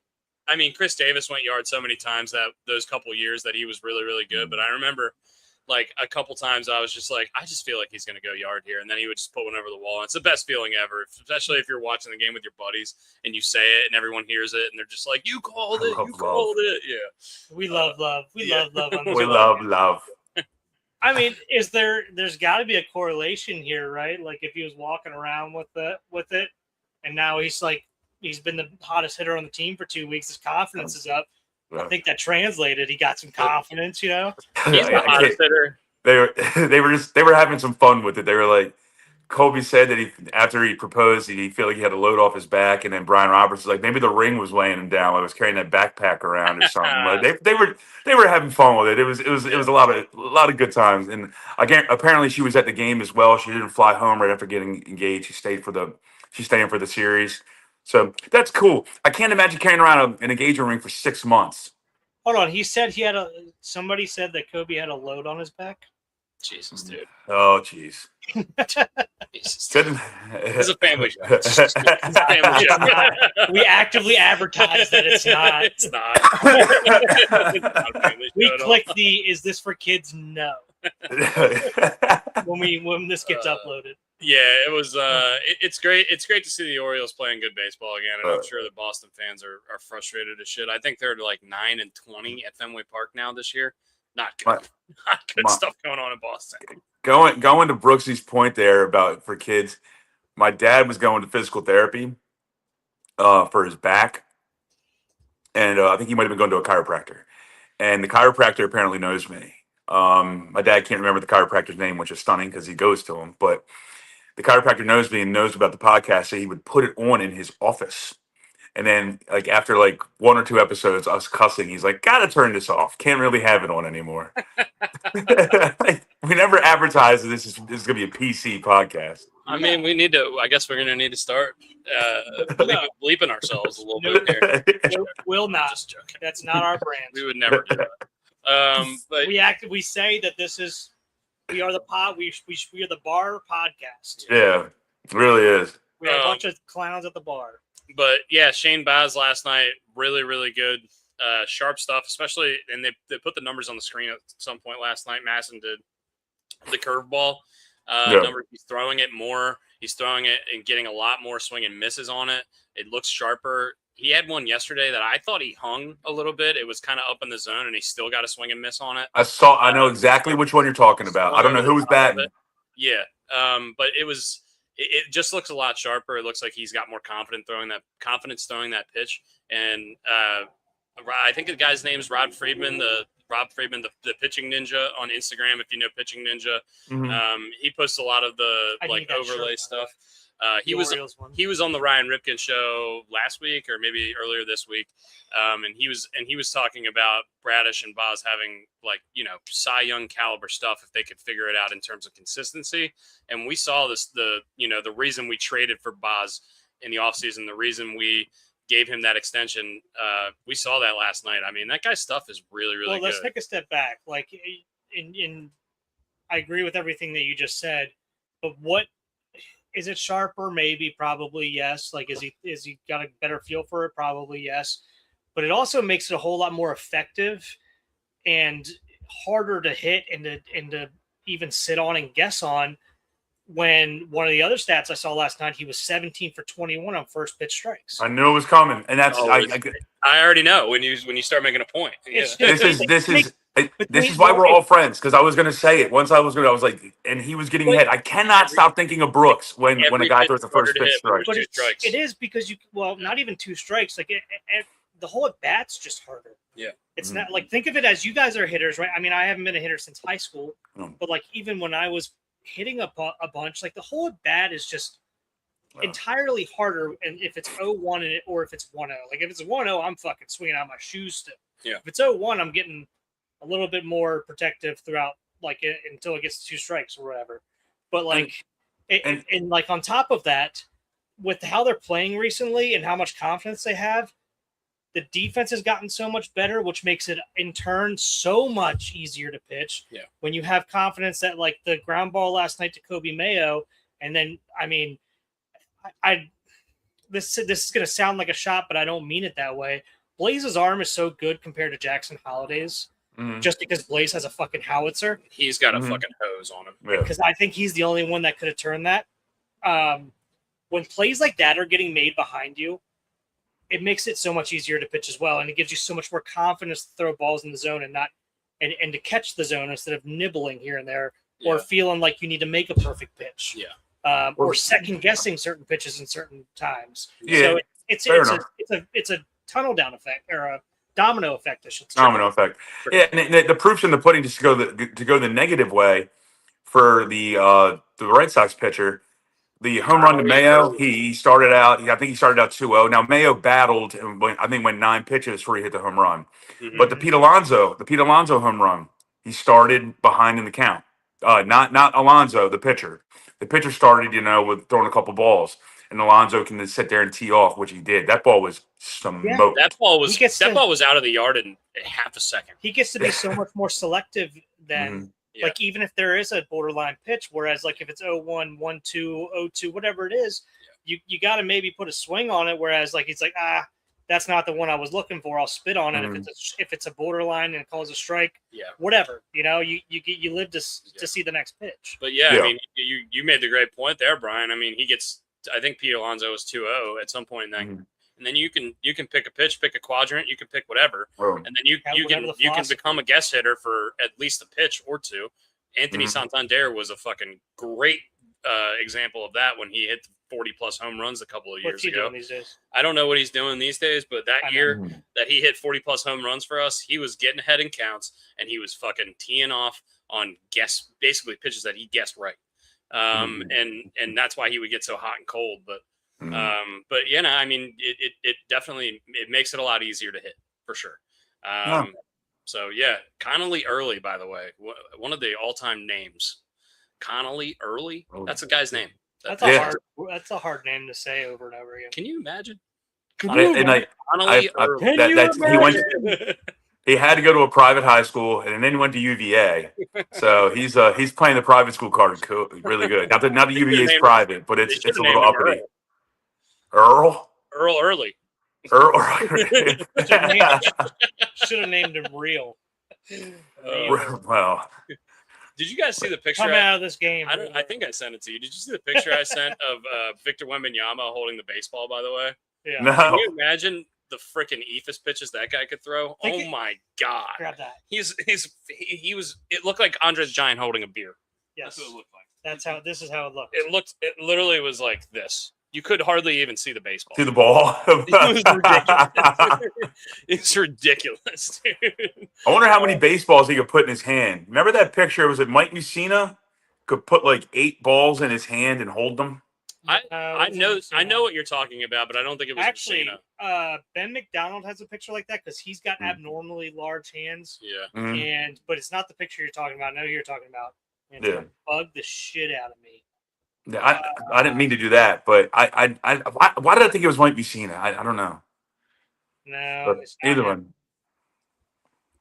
[SPEAKER 1] I mean, Chris Davis went yard so many times that those couple years that he was really, really good. But I remember like a couple times I was just like, I just feel like he's going to go yard here. And then he would just put one over the wall. And it's the best feeling ever, especially if you're watching the game with your buddies and you say it and everyone hears it and they're just like, you called it. You called it. Yeah.
[SPEAKER 2] We love love. We love love. On this
[SPEAKER 3] We love love.
[SPEAKER 2] I mean, there's got to be a correlation here, right? Like if he was walking around with it, and now he's been the hottest hitter on the team for 2 weeks. His confidence is up. I think that translated. He got some confidence, you know.
[SPEAKER 1] He's the hottest hitter.
[SPEAKER 3] They were having some fun with it. They were like, Kobe said that after he proposed, he felt like he had a load off his back, and then Brian Roberts was like, maybe the ring was weighing him down. I was carrying that backpack around or something. Like they were having fun with it. It was a lot of good times. And again, apparently she was at the game as well. She didn't fly home right after getting engaged. She's staying for the series. So that's cool. I can't imagine carrying around an engagement ring for 6 months.
[SPEAKER 2] Hold on. He said somebody said that Kobe had a load on his back.
[SPEAKER 1] Jesus, dude.
[SPEAKER 3] Oh, jeez.
[SPEAKER 1] Jesus.
[SPEAKER 3] Couldn't.
[SPEAKER 1] It's a family show. It's a family show.
[SPEAKER 2] We actively advertise that it's not.
[SPEAKER 1] It's not. It's not a family show
[SPEAKER 2] We
[SPEAKER 1] at all.
[SPEAKER 2] click the "Is this for kids?" No. when this gets uploaded.
[SPEAKER 1] Yeah, it was. It's great. It's great to see the Orioles playing good baseball again, and I'm sure the Boston fans are frustrated as shit. I think they're like 9-20 at Fenway Park now this year. Not good. Not good stuff going on in Boston.
[SPEAKER 3] Going to Brooksy's point there about for kids, my dad was going to physical therapy for his back, and I think he might have been going to a chiropractor. And the chiropractor apparently knows me. My dad can't remember the chiropractor's name, which is stunning because he goes to him. But the chiropractor knows me and knows about the podcast, so he would put it on in his office. And then, like after like 1 or 2 episodes, us cussing, he's like, "Gotta turn this off. Can't really have it on anymore." We never advertised that this is gonna be a PC podcast.
[SPEAKER 1] I mean, we need to. I guess we're gonna need to start bleeping ourselves a little bit here.
[SPEAKER 2] Nope, will not.
[SPEAKER 1] Just joking.
[SPEAKER 2] That's not our brand.
[SPEAKER 1] We would never do that. But
[SPEAKER 2] We say that this is. We are the pod. We are the bar podcast.
[SPEAKER 3] Yeah, it really is.
[SPEAKER 2] We have a bunch of clowns at the bar.
[SPEAKER 1] But yeah, Shane Baz last night, really, really good, sharp stuff. Especially, and they put the numbers on the screen at some point last night. Masson did the curveball number. He's throwing it more. He's throwing it and getting a lot more swing and misses on it. It looks sharper. He had one yesterday that I thought he hung a little bit. It was kind of up in the zone, and he still got a swing and miss on it.
[SPEAKER 3] I know exactly which one you're talking about. I don't know who was batting.
[SPEAKER 1] Yeah, but it was. It just looks a lot sharper. It looks like he's got more confidence throwing that pitch. And I think the guy's name is Rob Friedman, the pitching ninja on Instagram. If you know Pitching Ninja, he posts a lot of the overlay stuff. He was on the Ryan Ripken show last week or maybe earlier this week, and he was talking about Bradish and Baz having Cy Young caliber stuff if they could figure it out in terms of consistency. And we saw this the reason we traded for Baz in the offseason, the reason we gave him that extension. We saw that last night. I mean, that guy's stuff is really, really good.
[SPEAKER 2] Let's take a step back. Like, I agree with everything that you just said, but what is it sharper? Maybe, probably, yes. Like, is he got a better feel for it? Probably, yes. But it also makes it a whole lot more effective and harder to hit and to even sit on and guess on. When one of the other stats I saw last night, he was 17 for 21 on first pitch strikes.
[SPEAKER 3] I knew it was coming, and that's
[SPEAKER 1] I already know when you start making a point. Yeah.
[SPEAKER 3] This is why we're all friends, because I was going to say it. Once I was like, and he was getting ahead. I cannot stop thinking of Brooks when a guy throws the first pitch strike.
[SPEAKER 2] But it is because not even 2 strikes. Like the whole at bat's just harder.
[SPEAKER 1] Yeah,
[SPEAKER 2] it's not like, think of it as you guys are hitters, right? I mean, I haven't been a hitter since high school, but like even when I was hitting a bunch, like the whole at bat is just entirely harder. And if it's 0-1 or if it's 1-0, like if it's 1-0, I'm fucking swinging out my shoes still.
[SPEAKER 1] Yeah.
[SPEAKER 2] If it's 0-1, I'm getting a little bit more protective throughout, like until it gets to 2 strikes or whatever. But like And like on top of that, with how they're playing recently and how much confidence they have, the defense has gotten so much better, which makes it in turn so much easier to pitch.
[SPEAKER 1] Yeah.
[SPEAKER 2] When you have confidence that like the ground ball last night to Kobe Mayo, and then I mean, this is going to sound like a shot, but I don't mean it that way. Blaze's arm is so good compared to Jackson Holliday's, just because Blaze has a fucking howitzer.
[SPEAKER 1] He's got a fucking hose on him.
[SPEAKER 2] Because I think he's the only one that could have turned that. When plays like that are getting made behind you, it makes it so much easier to pitch as well, and it gives you so much more confidence to throw balls in the zone and to catch the zone instead of nibbling here and there or feeling like you need to make a perfect pitch.
[SPEAKER 1] Yeah.
[SPEAKER 2] Or second guessing certain pitches in certain times.
[SPEAKER 3] Yeah.
[SPEAKER 2] So it's a tunnel down effect or a domino effect, I should say.
[SPEAKER 3] Domino effect. Yeah, and the proof's in the pudding just to go the negative way for the Red Sox pitcher. The home run to Mayo, he started out. I think he started out 2-0. Now Mayo battled and went 9 pitches before he hit the home run.
[SPEAKER 1] Mm-hmm.
[SPEAKER 3] But the Pete Alonso home run, he started behind in the count. Not Alonso, the pitcher. The pitcher started, with throwing a couple balls, and Alonso can then sit there and tee off, which he did. That ball was smoked.
[SPEAKER 1] Yeah, that ball was out of the yard in half a second.
[SPEAKER 2] He gets to be so much more selective than. Like, even if there is a borderline pitch, whereas, like, if it's 0-1, 1-2, 0-2, whatever it is, you got to maybe put a swing on it, whereas, like, he's like, that's not the one I was looking for. I'll spit on it. If it's a borderline and it calls a strike, whatever. You live to see the next pitch.
[SPEAKER 1] But, I mean, you made the great point there, Brian. I mean, I think Pete Alonso was 2-0 at some point in that. And then you can pick a pitch, pick a quadrant, you can pick whatever, and then you can become a guest hitter for at least a pitch or two. Anthony Santander was a fucking great example of that when he hit 40+ home runs a couple of years ago.
[SPEAKER 2] Doing these days?
[SPEAKER 1] I don't know what he's doing these days, but that year that he hit 40+ home runs for us, he was getting ahead in counts and he was fucking teeing off on basically pitches that he guessed right. And that's why he would get so hot and cold, but I mean, it definitely makes it a lot easier to hit for sure. So Connolly Early, by the way, one of the all-time names, Connolly Early. That's a guy's name.
[SPEAKER 2] That's a hard name to say over and over again.
[SPEAKER 1] Can you imagine?
[SPEAKER 2] Connolly
[SPEAKER 1] Early.
[SPEAKER 3] He had to go to a private high school, and then he went to UVA. So he's playing the private school card really good. Not the UVA's private, but it's a little uppity. Earl
[SPEAKER 1] Early.
[SPEAKER 2] Should have named him Real.
[SPEAKER 3] Well,
[SPEAKER 1] did you guys see the picture?
[SPEAKER 2] Come out of this game.
[SPEAKER 1] I think I sent it to you. Did you see the picture I sent of Victor Wembanyama holding the baseball? By the way,
[SPEAKER 3] no.
[SPEAKER 1] Can you imagine the freaking eephus pitches that guy could throw? Oh my god!
[SPEAKER 2] Grab that.
[SPEAKER 1] He was. It looked like Andres Giant holding a beer.
[SPEAKER 2] Yes,
[SPEAKER 1] that's what it looked like.
[SPEAKER 2] This is how it looked.
[SPEAKER 1] It literally was like this. You could hardly even see the baseball.
[SPEAKER 3] See the ball.
[SPEAKER 1] It was ridiculous. It's ridiculous, dude.
[SPEAKER 3] I wonder how many baseballs he could put in his hand. Remember that picture? Was it Mike Mussina could put like 8 balls in his hand and hold them?
[SPEAKER 1] I know what you're talking about, but I don't think it was
[SPEAKER 2] actually.
[SPEAKER 1] Mussina.
[SPEAKER 2] Ben McDonald has a picture like that because he's got abnormally large hands.
[SPEAKER 1] Yeah.
[SPEAKER 2] But it's not the picture you're talking about. I know who you're talking about. And it's gonna bug the shit out of me.
[SPEAKER 3] Yeah, I didn't mean to do that, but why did I think it was Mike Mussina? I don't know.
[SPEAKER 2] No,
[SPEAKER 3] it's either one.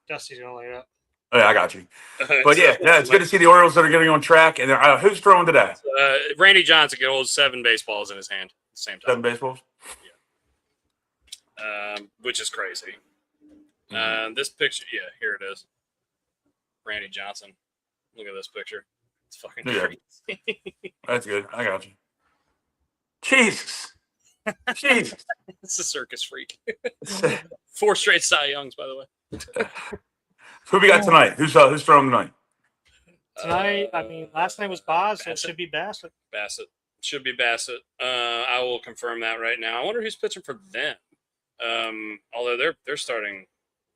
[SPEAKER 2] Dusty's gonna light it up.
[SPEAKER 3] Oh, yeah, I got you. But it's good to see the Orioles that are getting on track. And who's throwing today?
[SPEAKER 1] Randy Johnson can hold 7 baseballs in his hand at the same time.
[SPEAKER 3] 7 baseballs?
[SPEAKER 1] Yeah. Which is crazy. This picture, here it is. Randy Johnson. Look at this picture. It's fucking crazy.
[SPEAKER 3] That's good. I got you. Jesus.
[SPEAKER 1] It's a circus freak. 4 straight Cy Youngs, by the way.
[SPEAKER 3] Who we got tonight? Who's throwing tonight?
[SPEAKER 2] Tonight, I mean, last night was Boz, so it should be Bassett.
[SPEAKER 1] Should be Bassett. I will confirm that right now. I wonder who's pitching for them. Although their starting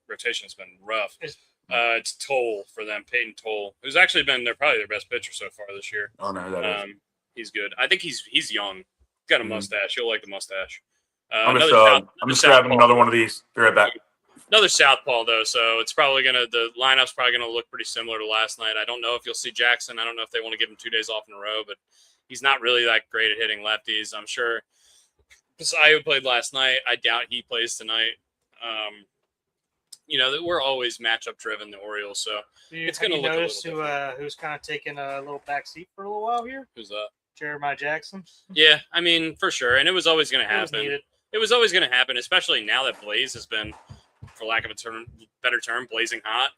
[SPEAKER 1] rotation has been rough. It's Toll for them, Peyton Toll, who's actually been probably their best pitcher so far this year.
[SPEAKER 3] Oh no, that is.
[SPEAKER 1] He's good. I think he's young. He's got a mustache. You'll like the mustache.
[SPEAKER 3] I'm just grabbing another one of these. Be right back.
[SPEAKER 1] Another southpaw though, so it's probably the lineup's probably gonna look pretty similar to last night. I don't know if you'll see Jackson. I don't know if they want to give him 2 days off in a row, but He's not really that great at hitting lefties. I'm sure Basayo played last night. I doubt he plays tonight. We're always matchup driven, the Orioles, so it's going to look a little different.
[SPEAKER 2] Who's kind of taking a little backseat for a little while here?
[SPEAKER 1] Who's that?
[SPEAKER 2] Jeremiah Jackson.
[SPEAKER 1] Yeah, I mean, for sure, and it was always going to happen. It was always going to happen, especially now that Blaze has been, for lack of a better term, blazing hot.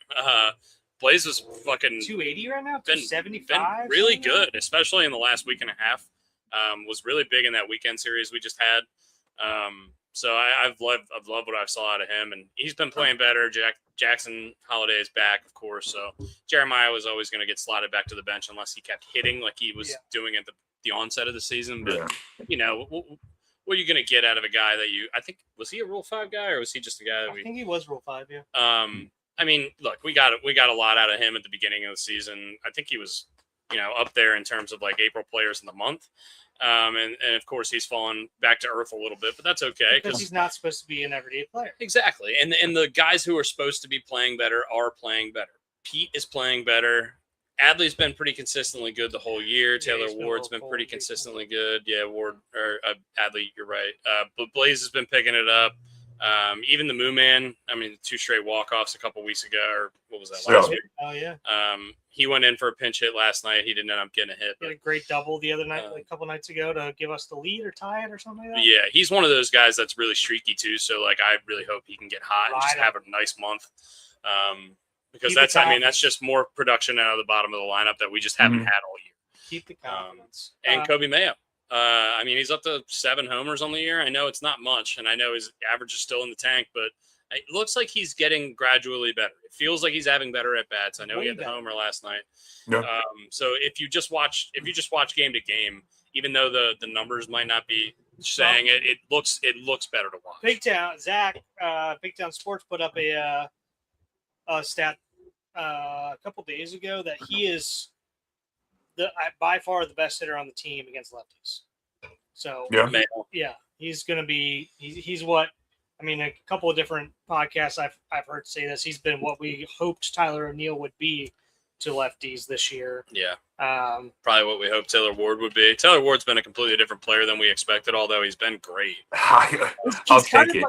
[SPEAKER 1] Blaze was fucking
[SPEAKER 2] 280 right now. 275.
[SPEAKER 1] Been really good, especially in the last week and a half. Was really big in that weekend series we just had. So I've loved what I saw out of him, and he's been playing better. Jackson Holiday is back, of course. So Jeremiah was always going to get slotted back to the bench unless he kept hitting like he was doing at the onset of the season. But what are you going to get out of a guy that I think was he a Rule 5 guy or was he just a guy that
[SPEAKER 2] I think he was Rule 5, yeah.
[SPEAKER 1] I mean, look, we got a lot out of him at the beginning of the season. I think he was, up there in terms of like April players in the month. And of course he's fallen back to earth a little bit, but that's okay
[SPEAKER 2] because he's not supposed to be an everyday player.
[SPEAKER 1] Exactly. And the guys who are supposed to be playing better are playing better. Pete is playing better. Adley's been pretty consistently good the whole year. Taylor Ward's been pretty consistently good. Yeah, Adley, you're right. But Blaze has been picking it up. Even the Moo Man, I mean, 2 straight walk-offs a couple weeks ago, or what was that, last week?
[SPEAKER 2] Oh, yeah.
[SPEAKER 1] He went in for a pinch hit last night. He didn't end up getting a hit.
[SPEAKER 2] He had a great double the other night, like a couple nights ago, to give us the lead or tie it or something like that.
[SPEAKER 1] Yeah, he's one of those guys that's really streaky too. So, I really hope he can get hot and just have a nice month. Because that's just more production out of the bottom of the lineup that we just haven't had all year.
[SPEAKER 2] Keep the confidence.
[SPEAKER 1] And Kobe Mayo. He's up to 7 homers on the year. I know it's not much, and I know his average is still in the tank, but it looks like he's getting gradually better. It feels like he's having better at bats. I know he had the homer last night. Yeah. So if you just watch game to game, even though the numbers might not be saying it, it looks better to watch.
[SPEAKER 2] Big Town Big Town Sports put up a stat a couple days ago that he is by far the best hitter on the team against lefties. So he's going to be he's what a couple of different podcasts I've heard say this. He's been what we hoped Tyler O'Neill would be to lefties this year.
[SPEAKER 1] Yeah. Probably what we hoped Taylor Ward would be. Taylor Ward's been a completely different player than we expected, although he's been great.
[SPEAKER 3] I'll take it.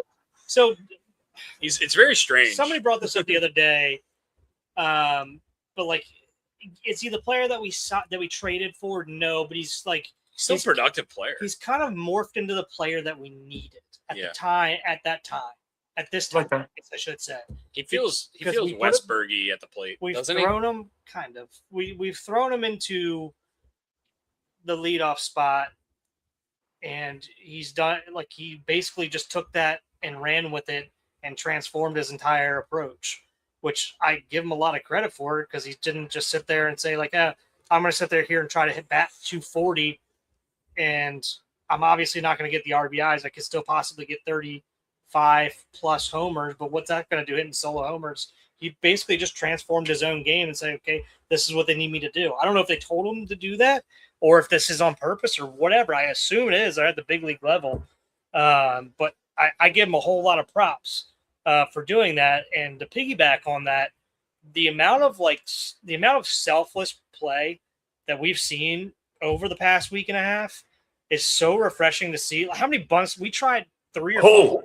[SPEAKER 1] It's very strange.
[SPEAKER 2] Somebody brought this up the other day. But is he the player that we traded for? No, but he's
[SPEAKER 1] still a productive player.
[SPEAKER 2] He's kind of morphed into the player that we needed at this time, I should say.
[SPEAKER 1] He feels Westbergy at the plate.
[SPEAKER 2] We've thrown him kind of. We've thrown him into the leadoff spot, and he's done he basically just took that and ran with it and transformed his entire approach, which I give him a lot of credit for because he didn't just sit there and say I'm going to sit there here and try to hit bat 240, and I'm obviously not going to get the RBIs. I could still possibly get 35 plus homers, but what's that going to do hitting solo homers? He basically just transformed his own game and said, okay, this is what they need me to do. I don't know if they told him to do that or if this is on purpose or whatever. I assume it is. They're at the big league level. But I give him a whole lot of props for doing that. And to piggyback on that, the amount of selfless play that we've seen over the past week and a half is so refreshing to see. How many bunts we tried? 3 or 4.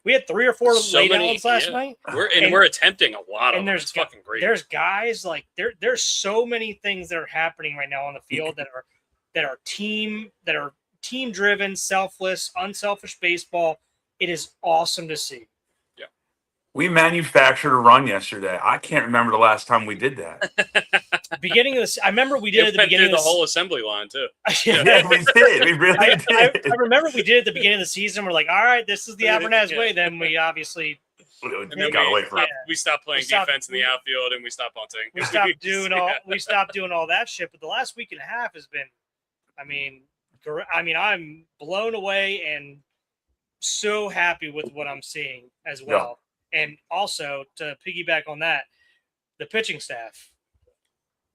[SPEAKER 2] We had 3 or 4 laydowns last night.
[SPEAKER 1] We're attempting a lot of them. It's fucking great.
[SPEAKER 2] There's guys there's so many things that are happening right now on the field that are team driven, selfless, unselfish baseball. It is awesome to see.
[SPEAKER 1] Yeah.
[SPEAKER 3] We manufactured a run yesterday. I can't remember the last time we did that.
[SPEAKER 2] Beginning of this, I remember we did at the beginning
[SPEAKER 1] of the whole assembly line too.
[SPEAKER 3] Yeah, we did. We really did.
[SPEAKER 2] I remember we did at the beginning of the season. We're like, all right, this is the Abernathy way. Then we obviously
[SPEAKER 1] we stopped playing defense in the outfield and we stopped punting.
[SPEAKER 2] We stopped doing all that shit. But the last week and a half has been, I'm blown away and so happy with what I'm seeing as well. Yeah. And also to piggyback on that, the pitching staff.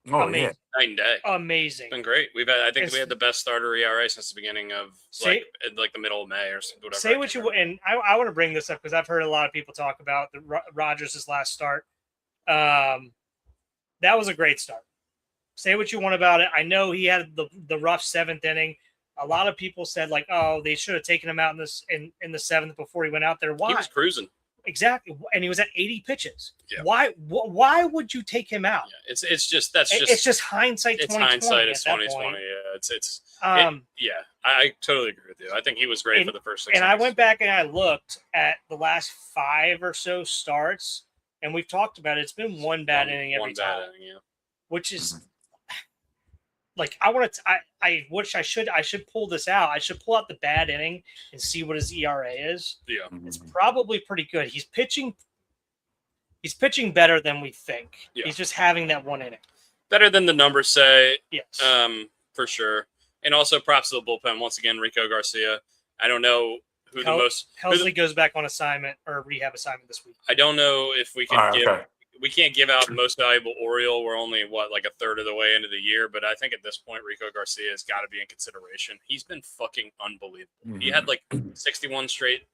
[SPEAKER 3] Oh, amazing.
[SPEAKER 1] Yeah. Night and day.
[SPEAKER 2] Amazing.
[SPEAKER 1] It's been great. I think we had the best starter ERA since the beginning of the middle of May or whatever.
[SPEAKER 2] Say what you and I want to bring this up because I've heard a lot of people talk about the Rogers' last start. That was a great start. say what you want about it. I know he had the rough 7th inning. A lot of people said like, oh, they should have taken him out in the 7th before he went out there. Why?
[SPEAKER 1] He was cruising.
[SPEAKER 2] Exactly, and he was at 80 pitches.
[SPEAKER 1] Yeah.
[SPEAKER 2] Why would you take him out?
[SPEAKER 1] Yeah. It's just
[SPEAKER 2] hindsight.
[SPEAKER 1] It's hindsight. It's 2020. Yeah, I totally agree with you. I think he was great for the first 6
[SPEAKER 2] And
[SPEAKER 1] innings.
[SPEAKER 2] I went back and I looked at the last 5 or so starts, and we've talked about it. It's been one bad inning every time, which is like I wish I should pull this out. I should pull out the bad inning and see what his ERA is.
[SPEAKER 1] Yeah,
[SPEAKER 2] it's probably pretty good. He's pitching better than we think.
[SPEAKER 1] Yeah.
[SPEAKER 2] He's just having that one inning.
[SPEAKER 1] Better than the numbers say.
[SPEAKER 2] Yes.
[SPEAKER 1] For sure. And also props to the bullpen once again, Rico Garcia. I don't know who the most
[SPEAKER 2] Helsley goes back on assignment or rehab assignment this week.
[SPEAKER 1] I don't know if we can we can't give out most valuable Oriole. We're only like a third of the way into the year, but I think at this point Rico Garcia has got to be in consideration. He's been fucking unbelievable. Mm-hmm. He had like 61 straight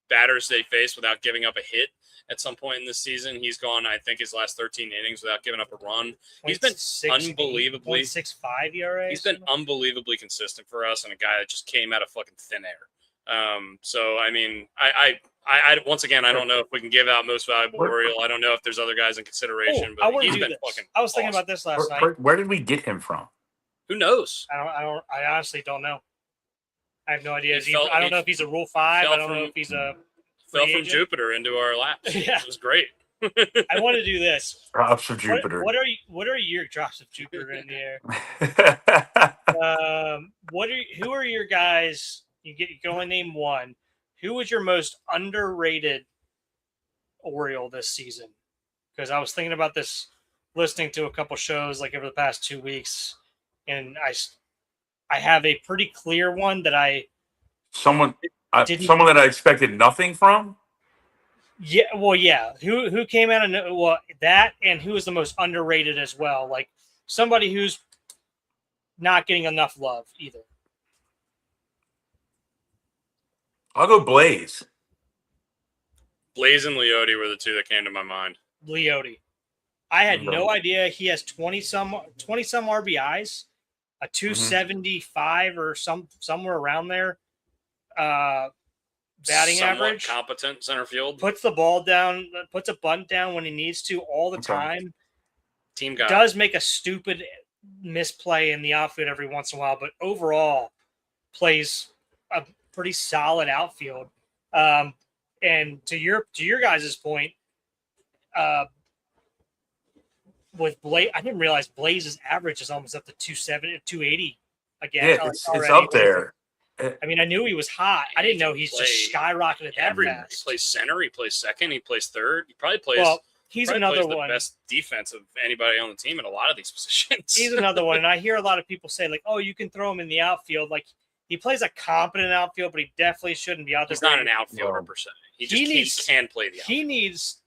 [SPEAKER 1] batters they faced without giving up a hit at some point in this season. He's gone, I think, his last 13 innings without giving up a run. He's been unbelievably
[SPEAKER 2] 0.65 ERA.
[SPEAKER 1] He's been unbelievably consistent for us, and a guy that just came out of fucking thin air. So I mean, I once again, I don't know if we can give out most valuable Oriole. I don't know if there's other guys in consideration, but he's been fucking.
[SPEAKER 2] I was thinking about this last night.
[SPEAKER 3] Where did we get him from?
[SPEAKER 1] Who knows?
[SPEAKER 2] I honestly don't know. I have no idea. I don't know if he's a Rule 5. I don't know if he's a
[SPEAKER 1] fell from Jupiter into our laps. Yeah. It was great.
[SPEAKER 2] I want to do this.
[SPEAKER 3] Drops of Jupiter.
[SPEAKER 2] What are your drops of Jupiter in the air? Who are your guys? You can only name one. Who was your most underrated Oriole this season? Because I was thinking about this, listening to a couple shows like over the past 2 weeks, and I have a pretty clear one that someone
[SPEAKER 3] that I expected nothing from.
[SPEAKER 2] Yeah, well, yeah. Who came out and that, and who is the most underrated as well? Like somebody who's not getting enough love either.
[SPEAKER 3] I'll go Blaze.
[SPEAKER 1] Blaze and Leote were the two that came to my mind.
[SPEAKER 2] Leote. I had no idea he has 20 some RBIs, a 275 or somewhere around there. Batting average.
[SPEAKER 1] Competent center field.
[SPEAKER 2] Puts the ball down, puts a bunt down when he needs to all the time.
[SPEAKER 1] Team guy.
[SPEAKER 2] Does make a stupid misplay in the outfield every once in a while, but overall plays a pretty solid outfield. And to your guys' point, with Blaze, I didn't realize Blaze's average is almost up to 270, 280 again.
[SPEAKER 3] Yeah, it's up there.
[SPEAKER 2] I mean, I knew he was hot. I didn't know he's just skyrocketed that fast.
[SPEAKER 1] He plays center. He plays second. He plays third. He probably plays.
[SPEAKER 2] Well, he's another one.
[SPEAKER 1] The best defense of anybody on the team in a lot of these positions.
[SPEAKER 2] He's another one, and I hear a lot of people say like, "Oh, you can throw him in the outfield." Like he plays a competent outfield, but he definitely shouldn't be out there.
[SPEAKER 1] He's not an outfielder per se. He can play the outfield.
[SPEAKER 2] He needs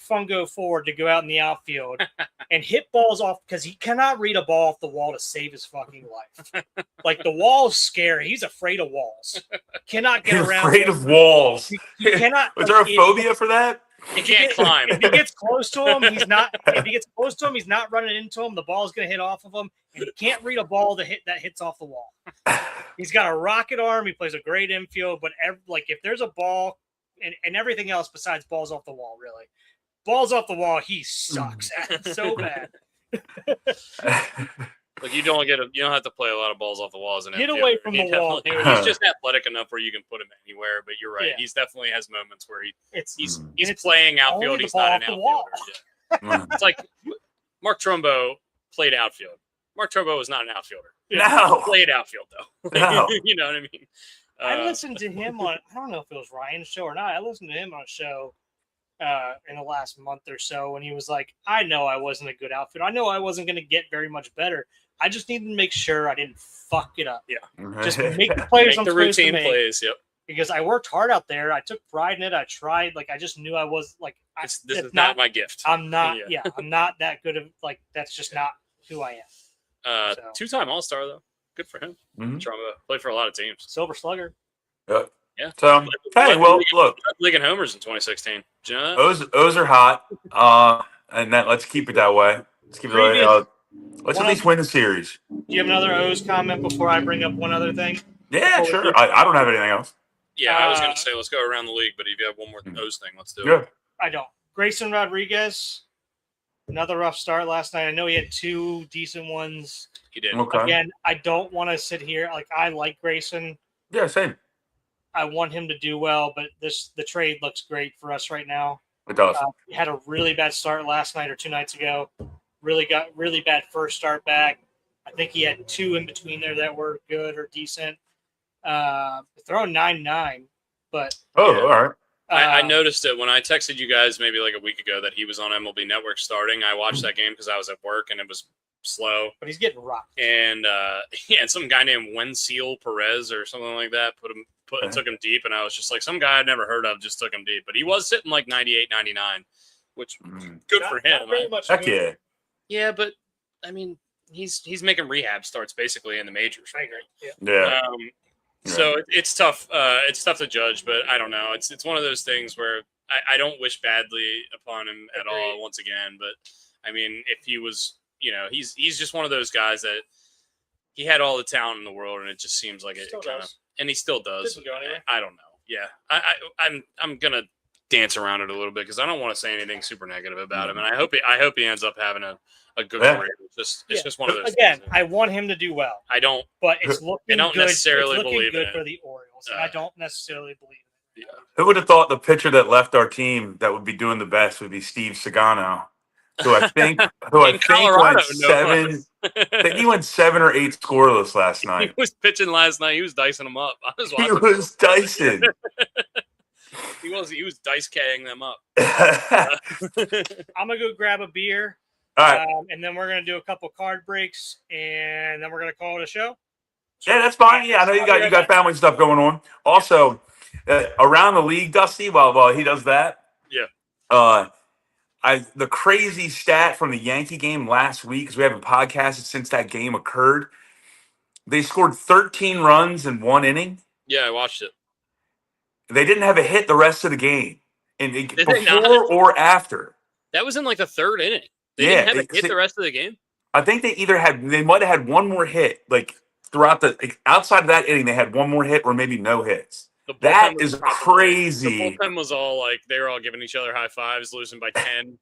[SPEAKER 2] Fungo Ford to go out in the outfield and hit balls off because he cannot read a ball off the wall to save his fucking life. Like the wall's scary. He's afraid of walls. Cannot get around.
[SPEAKER 3] Afraid of walls.
[SPEAKER 2] He cannot.
[SPEAKER 3] Was there a phobia for that?
[SPEAKER 1] He can't climb.
[SPEAKER 2] If he gets close to him, he's not. If he gets close to him, he's not running into him. The ball's going to hit off of him, and he can't read a ball that hits off the wall. He's got a rocket arm. He plays a great infield, but if there's a ball and everything else besides balls off the wall, really. Balls off the wall, he sucks at so bad.
[SPEAKER 1] Like you don't have to play a lot of balls off the wall as an
[SPEAKER 2] Get away from the wall.
[SPEAKER 1] He's just athletic enough where you can put him anywhere. But you're right.
[SPEAKER 2] Yeah.
[SPEAKER 1] He's definitely has moments where he's
[SPEAKER 2] it's
[SPEAKER 1] playing outfield. He's not an outfielder. It's like Mark Trumbo played outfield. Mark Trumbo was not an outfielder.
[SPEAKER 3] No.
[SPEAKER 1] He played outfield though.
[SPEAKER 3] No.
[SPEAKER 1] You know what I mean?
[SPEAKER 2] I listened to him on. I don't know if it was Ryan's show or not. I listened to him on a show in the last month or so when he was like, I know I wasn't a good outfielder. I know I wasn't going to get very much better. I just needed to make sure I didn't fuck it up.
[SPEAKER 1] Yeah.
[SPEAKER 2] Just make the players
[SPEAKER 1] make the routine plays. Yep.
[SPEAKER 2] Because I worked hard out there. I took pride in it. I tried. Like, I just knew I was like,
[SPEAKER 1] this is not my gift.
[SPEAKER 2] I'm not. Yeah. I'm not that good of like, that's just not who I am.
[SPEAKER 1] Two-time All-Star though. Good for him.
[SPEAKER 3] Mm-hmm.
[SPEAKER 1] Trumbo played for a lot of teams.
[SPEAKER 2] Silver Slugger.
[SPEAKER 3] Yep.
[SPEAKER 1] Yeah.
[SPEAKER 3] So, hey, well, look.
[SPEAKER 1] League in homers in 2016. Did you know that?
[SPEAKER 3] O's are hot. And let's keep it that way. Let's keep it. Let's at least win the series.
[SPEAKER 2] Do you have another O's comment before I bring up one other thing?
[SPEAKER 3] Yeah, sure. I don't have anything else.
[SPEAKER 1] Yeah, I was going to say let's go around the league, but if you have one more O's thing, let's do it.
[SPEAKER 3] Yeah.
[SPEAKER 2] I don't. Grayson Rodriguez, another rough start last night. I know he had 2 decent ones.
[SPEAKER 1] He did.
[SPEAKER 3] Okay.
[SPEAKER 2] Again, I don't want to sit here. Like, I like Grayson.
[SPEAKER 3] Yeah, same.
[SPEAKER 2] I want him to do well, but the trade looks great for us right now.
[SPEAKER 3] It does.
[SPEAKER 2] He had a really bad start last night or 2 nights ago. Got really bad first start back. I think he had 2 in between there that were good or decent. Throwing 9-9, but
[SPEAKER 3] all right.
[SPEAKER 1] I noticed it when I texted you guys maybe like a week ago that he was on MLB Network starting. I watched that game because I was at work and it was slow.
[SPEAKER 2] But he's getting rocked.
[SPEAKER 1] And and some guy named Wensiel Perez or something like that took him deep, and I was just like, some guy I'd never heard of just took him deep. But he was sitting like 98, 99, which good for him.
[SPEAKER 3] Heck yeah.
[SPEAKER 1] Yeah, but I mean, he's making rehab starts basically in the majors.
[SPEAKER 2] I agree.
[SPEAKER 3] Yeah.
[SPEAKER 1] So it's tough. It's tough to judge, but I don't know. It's one of those things where I don't wish badly upon him at all. Once again, but I mean, if he was, he's just one of those guys that he had all the talent in the world, and it just seems like it kind of, and he still does. I don't know. Yeah, I'm gonna dance around it a little bit because I don't want to say anything super negative about him, and I hope he ends up having a good career. It's just one of those.
[SPEAKER 2] Again,
[SPEAKER 1] things.
[SPEAKER 2] I want him to do well.
[SPEAKER 1] I don't,
[SPEAKER 2] but it's looking.
[SPEAKER 1] I don't
[SPEAKER 2] good.
[SPEAKER 1] necessarily
[SPEAKER 2] it's looking
[SPEAKER 1] believe
[SPEAKER 2] good
[SPEAKER 1] in
[SPEAKER 2] for
[SPEAKER 1] it.
[SPEAKER 2] the Orioles. And I don't necessarily believe it.
[SPEAKER 1] Yeah.
[SPEAKER 3] Who would have thought the pitcher that left our team that would be doing the best would be Steve Sagano, who I think
[SPEAKER 1] Colorado,
[SPEAKER 3] went 7. I think he went 7 or 8 scoreless last night.
[SPEAKER 1] He was pitching last night. He was dicing them up. I was
[SPEAKER 3] He was dicing.
[SPEAKER 1] He was dice K-ing them up.
[SPEAKER 2] I'm gonna go grab a beer.
[SPEAKER 3] All right.
[SPEAKER 2] And then we're going to do a couple card breaks, and then we're going to call it a show.
[SPEAKER 3] Yeah, that's fine. Yeah, I know you got family stuff going on. Also, around the league, Dusty, while he does that.
[SPEAKER 1] Yeah.
[SPEAKER 3] The crazy stat from the Yankee game last week, because we haven't podcasted since that game occurred. They scored 13 runs in 1 inning.
[SPEAKER 1] Yeah, I watched it.
[SPEAKER 3] They didn't have a hit the rest of the game, before or after.
[SPEAKER 1] That was in like the 3rd inning. They didn't have a hit the rest of the game?
[SPEAKER 3] I think they might have had one more hit, like throughout outside of that inning, they had one more hit or maybe no hits. That is crazy.
[SPEAKER 1] The bullpen was all like, they were all giving each other high fives, losing by 10.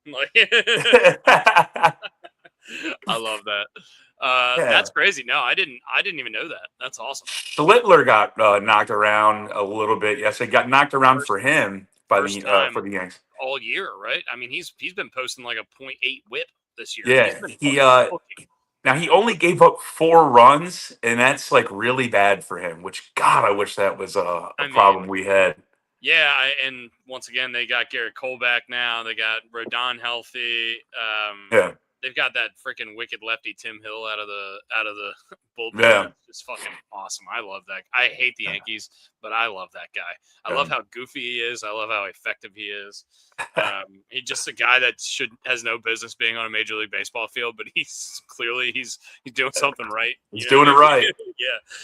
[SPEAKER 1] I love that. That's crazy. No, I didn't even know that. That's awesome.
[SPEAKER 3] The Littler got knocked around a little bit. Yes, it got knocked around for him by for the Yanks.
[SPEAKER 1] All year, right? I mean, he's been posting like a .8 whip this year.
[SPEAKER 3] Yeah, now he only gave up 4 runs, and that's like really bad for him. Which God, I wish that was a problem we had.
[SPEAKER 1] Yeah, and once again, they got Garrett Cole back now. They got Rodon healthy. They've got that freaking wicked lefty Tim Hill out of the bullpen.
[SPEAKER 3] Yeah.
[SPEAKER 1] It's just fucking awesome. I love that. I hate the Yankees, but I love that guy. I love how goofy he is. I love how effective he is. He's just a guy that has no business being on a Major League Baseball field, but he's doing something right.
[SPEAKER 3] He's doing it right.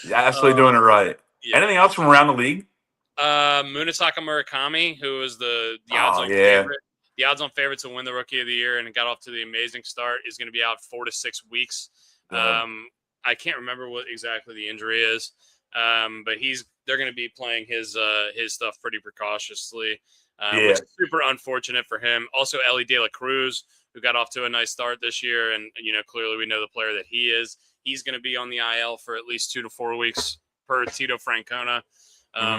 [SPEAKER 1] Yeah,
[SPEAKER 3] absolutely doing it right. Yeah. Anything else from around the league?
[SPEAKER 1] Munetaka Murakami, who is the odds-on favorite. The odds-on favorite to win the Rookie of the Year and got off to the amazing start is going to be out 4 to 6 weeks. I can't remember what exactly the injury is, but they're going to be playing his stuff pretty precautiously, which is super unfortunate for him. Also, Ellie De La Cruz, who got off to a nice start this year, and clearly we know the player that he is. He's going to be on the IL for at least 2 to 4 weeks per Tito Francona.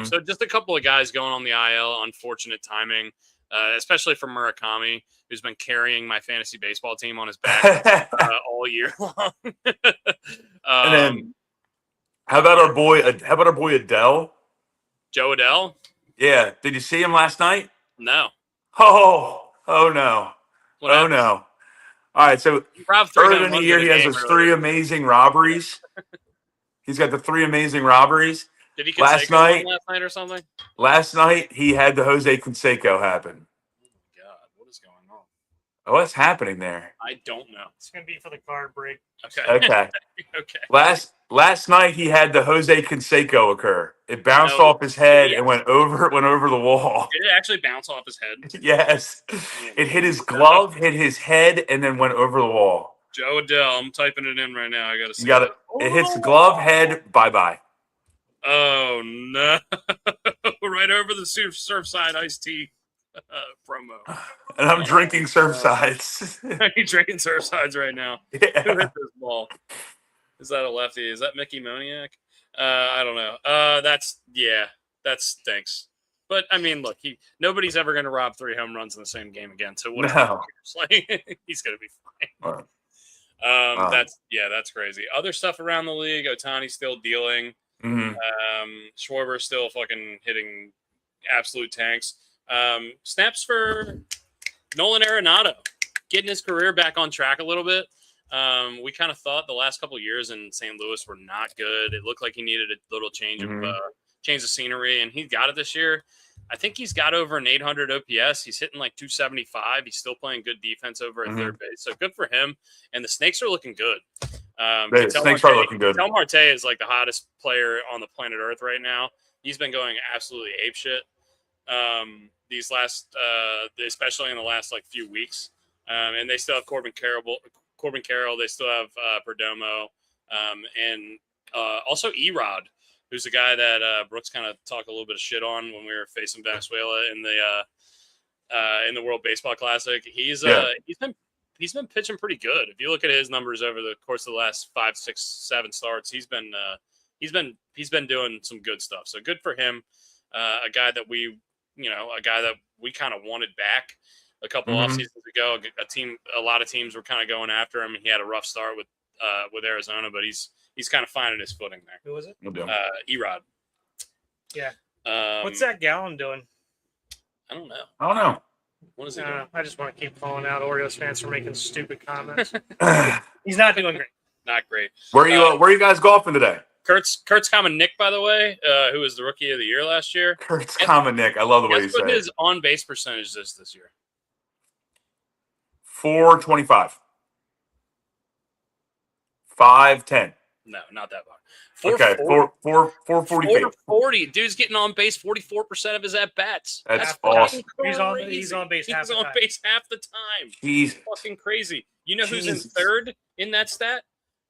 [SPEAKER 1] So just a couple of guys going on the IL. Unfortunate timing. Especially for Murakami, who's been carrying my fantasy baseball team on his back all year long.
[SPEAKER 3] And then, how about our boy Adele?
[SPEAKER 1] Joe Adele?
[SPEAKER 3] Yeah. Did you see him last night?
[SPEAKER 1] No.
[SPEAKER 3] Oh no. Oh no. All right. So earlier in the year, he has those 3 amazing robberies. He's got the 3 amazing robberies.
[SPEAKER 1] Did he last night or something?
[SPEAKER 3] Last night, he had the Jose Canseco happen.
[SPEAKER 1] Oh, my God. What is going on?
[SPEAKER 3] What's happening there?
[SPEAKER 1] I don't know.
[SPEAKER 2] It's going to be for the card break.
[SPEAKER 3] Okay.
[SPEAKER 1] Okay.
[SPEAKER 3] Last night, he had the Jose Canseco occur. It bounced off his head and went over the wall.
[SPEAKER 1] Did it actually bounce off his head?
[SPEAKER 3] Yes. It hit his glove, hit his head, and then went over the wall.
[SPEAKER 1] Joe Adele. I'm typing it in right now. I gotta see.
[SPEAKER 3] You got it. It hits the glove head. Bye.
[SPEAKER 1] Oh no! Right over the Surfside iced tea promo.
[SPEAKER 3] And I'm drinking Surfsides.
[SPEAKER 1] Are you drinking Surfsides right now? Who
[SPEAKER 3] Yeah.
[SPEAKER 1] hit this ball? Is that a lefty? Is that Mickey Moniak? I don't know. That stinks. But I mean, look, nobody's ever going to rob 3 home runs in the same game again. So what?
[SPEAKER 3] No.
[SPEAKER 1] Like, he's going to be fine. That's crazy. Other stuff around the league. Ohtani's still dealing.
[SPEAKER 3] Mm-hmm.
[SPEAKER 1] Schwarber's still fucking hitting absolute tanks. Snaps for Nolan Arenado, getting his career back on track a little bit. We kind of thought the last couple of years in St. Louis were not good. It looked like he needed a little change of scenery, and he got it this year. I think he's got over an 800 OPS. He's hitting like 275. He's still playing good defense over at third base, so good for him. And the Snakes are looking good.
[SPEAKER 3] The Snakes are looking good.
[SPEAKER 1] Ketel Marte is like the hottest player on the planet Earth right now. He's been going absolutely apeshit these last, especially in the last like few weeks. And they still have Corbin Carroll. They still have Perdomo, and also Erod, who's a guy that Brooks kind of talked a little bit of shit on when we were facing Venezuela in the World Baseball Classic. He's been pitching pretty good. If you look at his numbers over the course of the last 5, 6, 7 starts, he's been doing some good stuff. So good for him. A guy that we kind of wanted back a couple off seasons ago. A lot of teams were kind of going after him, and he had a rough start with Arizona, but he's kind of finding his footing there.
[SPEAKER 2] Who was it?
[SPEAKER 1] Erod.
[SPEAKER 2] Yeah. What's that Gallon doing?
[SPEAKER 1] I don't know. What is he doing?
[SPEAKER 2] I just want to keep calling out Orioles fans for making stupid comments. He's not doing great.
[SPEAKER 1] Not great.
[SPEAKER 3] Where are you guys golfing today?
[SPEAKER 1] Kurt's common Nick, by the way, who was the rookie of the year last year.
[SPEAKER 3] Kurt's common Nick. I love the way you say it.
[SPEAKER 1] What his on-base percentage is this year?
[SPEAKER 3] 425. 510.
[SPEAKER 1] No, not that far.
[SPEAKER 3] 440.
[SPEAKER 1] 440. Dude's getting on base 44% of his at bats.
[SPEAKER 3] That's awesome.
[SPEAKER 2] He's on base half the time.
[SPEAKER 1] Base half the time.
[SPEAKER 3] He's
[SPEAKER 1] fucking crazy. You know who's in third in that stat?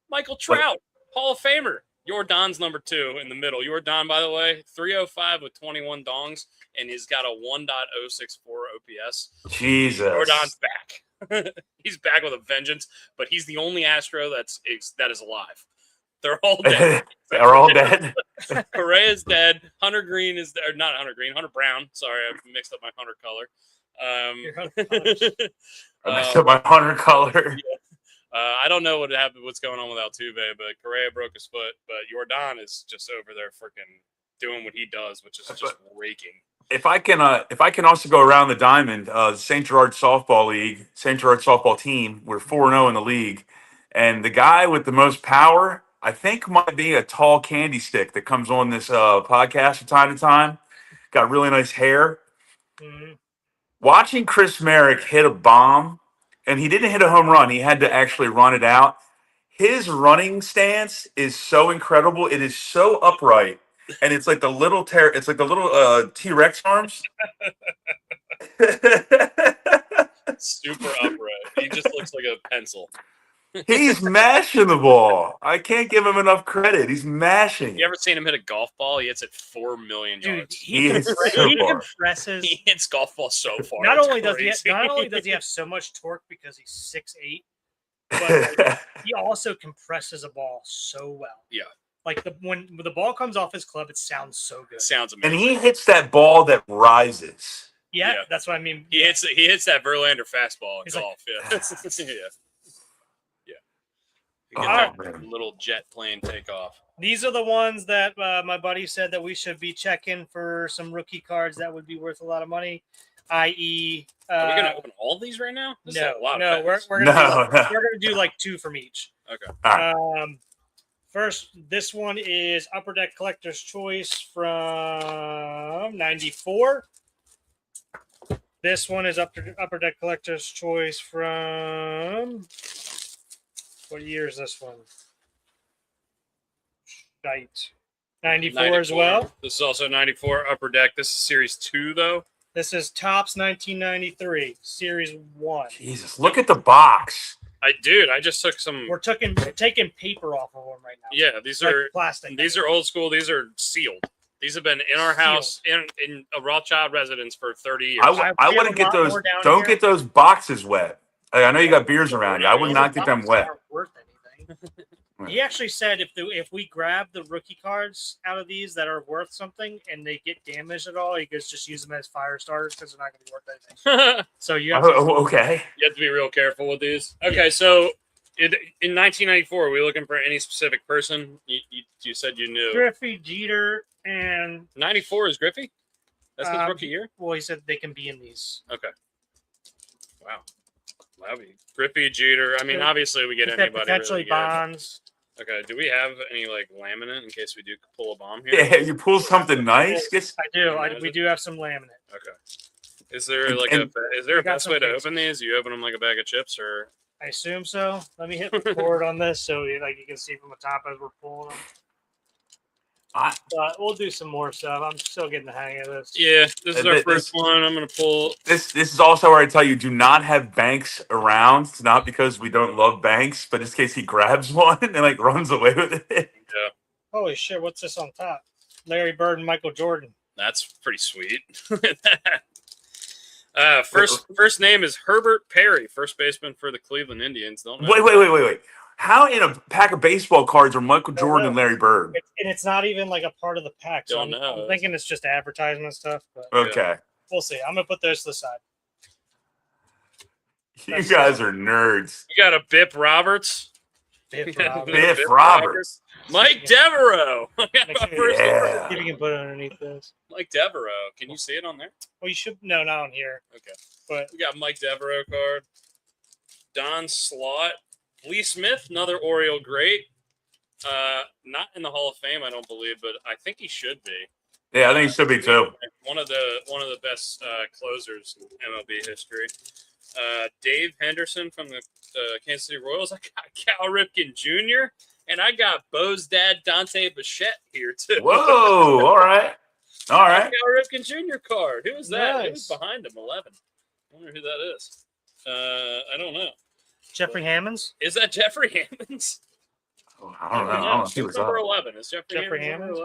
[SPEAKER 1] Michael Trout, Hall of Famer. Jordan's number 2 in the middle. Jordan, by the way, 305 with 21 dongs, and he's got a 1.064 OPS.
[SPEAKER 3] Jesus.
[SPEAKER 1] Jordan's back. He's back with a vengeance, but he's the only Astro that is alive. They're all dead.
[SPEAKER 3] They're all dead.
[SPEAKER 1] Correa's dead. Hunter Green is there. Not Hunter Green. Hunter Brown. Sorry, I mixed up my Hunter color.
[SPEAKER 3] I mixed up my Hunter color.
[SPEAKER 1] Yeah. I don't know what's going on with Altuve, but Correa broke his foot. But Jordan is just over there freaking doing what he does, which is just raking. If I
[SPEAKER 3] can also go around the diamond, St. Gerard Softball League, St. Gerard Softball team, we're 4-0 in the league. And the guy with the most power, I think, might be a tall candy stick that comes on this podcast from time to time. Got really nice hair. Mm-hmm. Watching Chris Merrick hit a bomb, and he didn't hit a home run. He had to actually run it out. His running stance is so incredible. It is so upright. And it's like the little T-Rex arms.
[SPEAKER 1] Super upright. He just looks like a pencil.
[SPEAKER 3] He's mashing the ball. I can't give him enough credit. He's mashing.
[SPEAKER 1] You ever seen him hit a golf ball? He hits it 4 million yards.
[SPEAKER 2] He compresses.
[SPEAKER 1] He hits golf balls so far.
[SPEAKER 2] Not only does he have so much torque because he's 6'8", but he also compresses a ball so well.
[SPEAKER 1] Yeah.
[SPEAKER 2] Like when the ball comes off his club, it sounds so good.
[SPEAKER 1] Sounds amazing.
[SPEAKER 3] And he hits that ball that rises.
[SPEAKER 2] Yeah, that's what I mean.
[SPEAKER 1] He hits that Verlander fastball in golf. Yeah. Little jet plane takeoff.
[SPEAKER 2] These are the ones that my buddy said that we should be checking for some rookie cards that would be worth a lot of money. I.e.,
[SPEAKER 1] are we gonna open all these right now?
[SPEAKER 2] No. We're gonna do like 2 from each.
[SPEAKER 1] Okay.
[SPEAKER 3] All right.
[SPEAKER 2] First, this one is Upper Deck Collector's Choice from 94. This one is Upper Deck Collector's Choice from... What year is this one? Shite. 94 as well.
[SPEAKER 1] This is also 94 Upper Deck. This is Series 2, though.
[SPEAKER 2] This is Topps 1993, Series 1.
[SPEAKER 3] Jesus, look at the box.
[SPEAKER 1] I just took some.
[SPEAKER 2] We're taking paper off of them right now.
[SPEAKER 1] Yeah, these
[SPEAKER 2] Like
[SPEAKER 1] are
[SPEAKER 2] plastic.
[SPEAKER 1] These are old school. These are sealed. These have been in our house in a Rothschild residence for 30 years.
[SPEAKER 3] I wouldn't get those. Don't get those boxes wet. I know you got beers around you. I would not get them wet.
[SPEAKER 2] Aren't worth anything. He actually said if we grab the rookie cards out of these that are worth something and they get damaged at all, he goes just use them as fire starters because they're not going to be worth anything. So you have
[SPEAKER 3] okay.
[SPEAKER 1] You have to be real careful with these. Okay, so in 1994, are we looking for any specific person? You said you knew.
[SPEAKER 2] Griffey, Jeter, and
[SPEAKER 1] 94 is Griffey? That's his rookie year?
[SPEAKER 2] Well, he said they can be in these.
[SPEAKER 1] Okay. Wow. Griffey, Jeter. I mean, obviously we get anybody.
[SPEAKER 2] Potentially
[SPEAKER 1] really
[SPEAKER 2] Bonds.
[SPEAKER 1] Okay. Do we have any like laminate in case we do pull a bomb here?
[SPEAKER 3] Yeah, you pull something nice.
[SPEAKER 2] I do. We do have some laminate.
[SPEAKER 1] Okay. Is there a best way to open these? You open them like a bag of chips, or?
[SPEAKER 2] I assume so. Let me hit record on this so you can see from the top as we're pulling them. We'll do some more stuff. I'm still getting the hang of this.
[SPEAKER 1] Yeah, this is our first one. I'm gonna pull.
[SPEAKER 3] This is also where I tell you, do not have Banks around. It's not because we don't love Banks, but just in case he grabs one and like runs away with it.
[SPEAKER 1] Yeah.
[SPEAKER 2] Holy shit! What's this on top? Larry Bird and Michael Jordan.
[SPEAKER 1] That's pretty sweet. First name is Herbert Perry, first baseman for the Cleveland Indians. Don't know.
[SPEAKER 3] Wait. How in a pack of baseball cards are Michael Jordan and Larry Bird?
[SPEAKER 2] And it's not even like a part of the pack. So
[SPEAKER 1] Don't know.
[SPEAKER 2] I'm thinking it's just advertisement stuff. But
[SPEAKER 3] Okay.
[SPEAKER 2] We'll see. I'm going to put those to the side.
[SPEAKER 3] You guys are nerds.
[SPEAKER 1] You got a Biff Roberts.
[SPEAKER 2] Biff
[SPEAKER 3] Roberts.
[SPEAKER 1] Mike Devereaux.
[SPEAKER 3] Yeah.
[SPEAKER 2] See if you can put it underneath this.
[SPEAKER 1] Mike Devereaux. Can you see it on there?
[SPEAKER 2] Well, you should. No, not on here.
[SPEAKER 1] Okay.
[SPEAKER 2] But
[SPEAKER 1] we got Mike Devereaux card. Don Slott. Lee Smith, another Oriole great. Not in the Hall of Fame, I don't believe, but I think he should be.
[SPEAKER 3] Yeah, I think he should be too.
[SPEAKER 1] One of the best closers in MLB history. Dave Henderson from the Kansas City Royals. I got Cal Ripken Jr. and I got Bo's dad Dante Bichette here too.
[SPEAKER 3] Whoa! All right. Cal
[SPEAKER 1] Ripken Jr. card. Who is that?
[SPEAKER 2] Nice.
[SPEAKER 1] Who's behind him? 11. I wonder who that is. I don't know.
[SPEAKER 2] Jeffrey Hammonds?
[SPEAKER 1] Is that Jeffrey Hammonds?
[SPEAKER 3] Oh, I don't know. I don't see what's
[SPEAKER 1] number
[SPEAKER 3] up.
[SPEAKER 1] 11. Is Jeffrey Hammonds?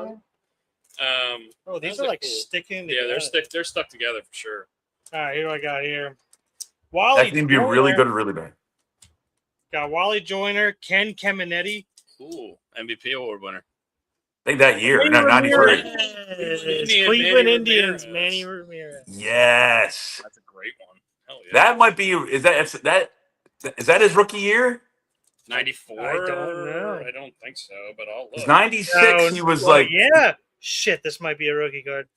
[SPEAKER 2] These are like sticking together.
[SPEAKER 1] Yeah, they're stuck together for sure.
[SPEAKER 2] All right, here I got here.
[SPEAKER 3] That can be really good or really bad.
[SPEAKER 2] Got Wally Joyner, Ken Caminiti.
[SPEAKER 1] Ooh, MVP award winner.
[SPEAKER 3] I think that year. No, 93.
[SPEAKER 2] Cleveland Indians, Manny Ramirez.
[SPEAKER 3] Yes.
[SPEAKER 1] That's a great one. Hell yeah.
[SPEAKER 3] That might be. Is that his rookie year?
[SPEAKER 1] 94?
[SPEAKER 2] I don't know.
[SPEAKER 1] I don't think so, but I'll look.
[SPEAKER 3] 96, he was like...
[SPEAKER 2] Yeah. Shit, this might be a rookie card.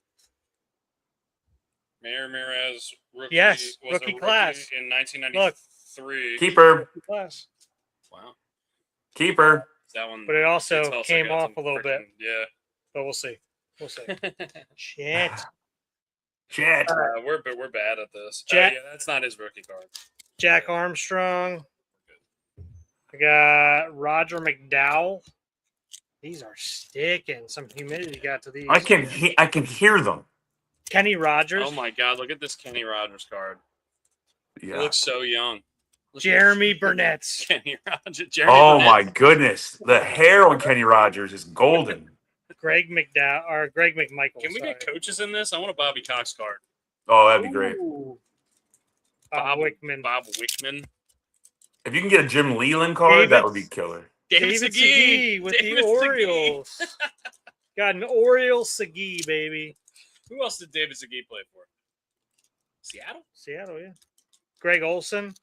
[SPEAKER 1] Manny Ramirez, rookie.
[SPEAKER 2] Yes, rookie class.
[SPEAKER 1] In 1993.
[SPEAKER 3] Look. Keeper.
[SPEAKER 2] Class.
[SPEAKER 1] Wow.
[SPEAKER 3] Keeper.
[SPEAKER 1] That one.
[SPEAKER 2] But it also came off a little bit.
[SPEAKER 1] Yeah.
[SPEAKER 2] But we'll see. Shit.
[SPEAKER 1] We're bad at this.
[SPEAKER 2] Yeah,
[SPEAKER 1] that's not his rookie card.
[SPEAKER 2] Jack Armstrong. I got Roger McDowell. These are sticking. Some humidity got to these.
[SPEAKER 3] I can hear them.
[SPEAKER 2] Kenny Rogers.
[SPEAKER 1] Oh my God! Look at this Kenny Rogers card.
[SPEAKER 3] Yeah.
[SPEAKER 1] He looks so young.
[SPEAKER 2] Jeremy Burnett.
[SPEAKER 1] Kenny Rogers.
[SPEAKER 3] Burnett. My goodness! The hair on Kenny Rogers is golden.
[SPEAKER 2] Greg McMichael.
[SPEAKER 1] Can we get coaches in this? I want a Bobby Cox card.
[SPEAKER 3] Oh, that'd be great.
[SPEAKER 2] Bob Wickman.
[SPEAKER 1] Bob Wickman.
[SPEAKER 3] If you can get a Jim Leland card, that would be killer.
[SPEAKER 2] David Segui with the Orioles. Got an Orioles Segui, baby.
[SPEAKER 1] Who else did David Segui play for?
[SPEAKER 2] Seattle, yeah. Greg Olson,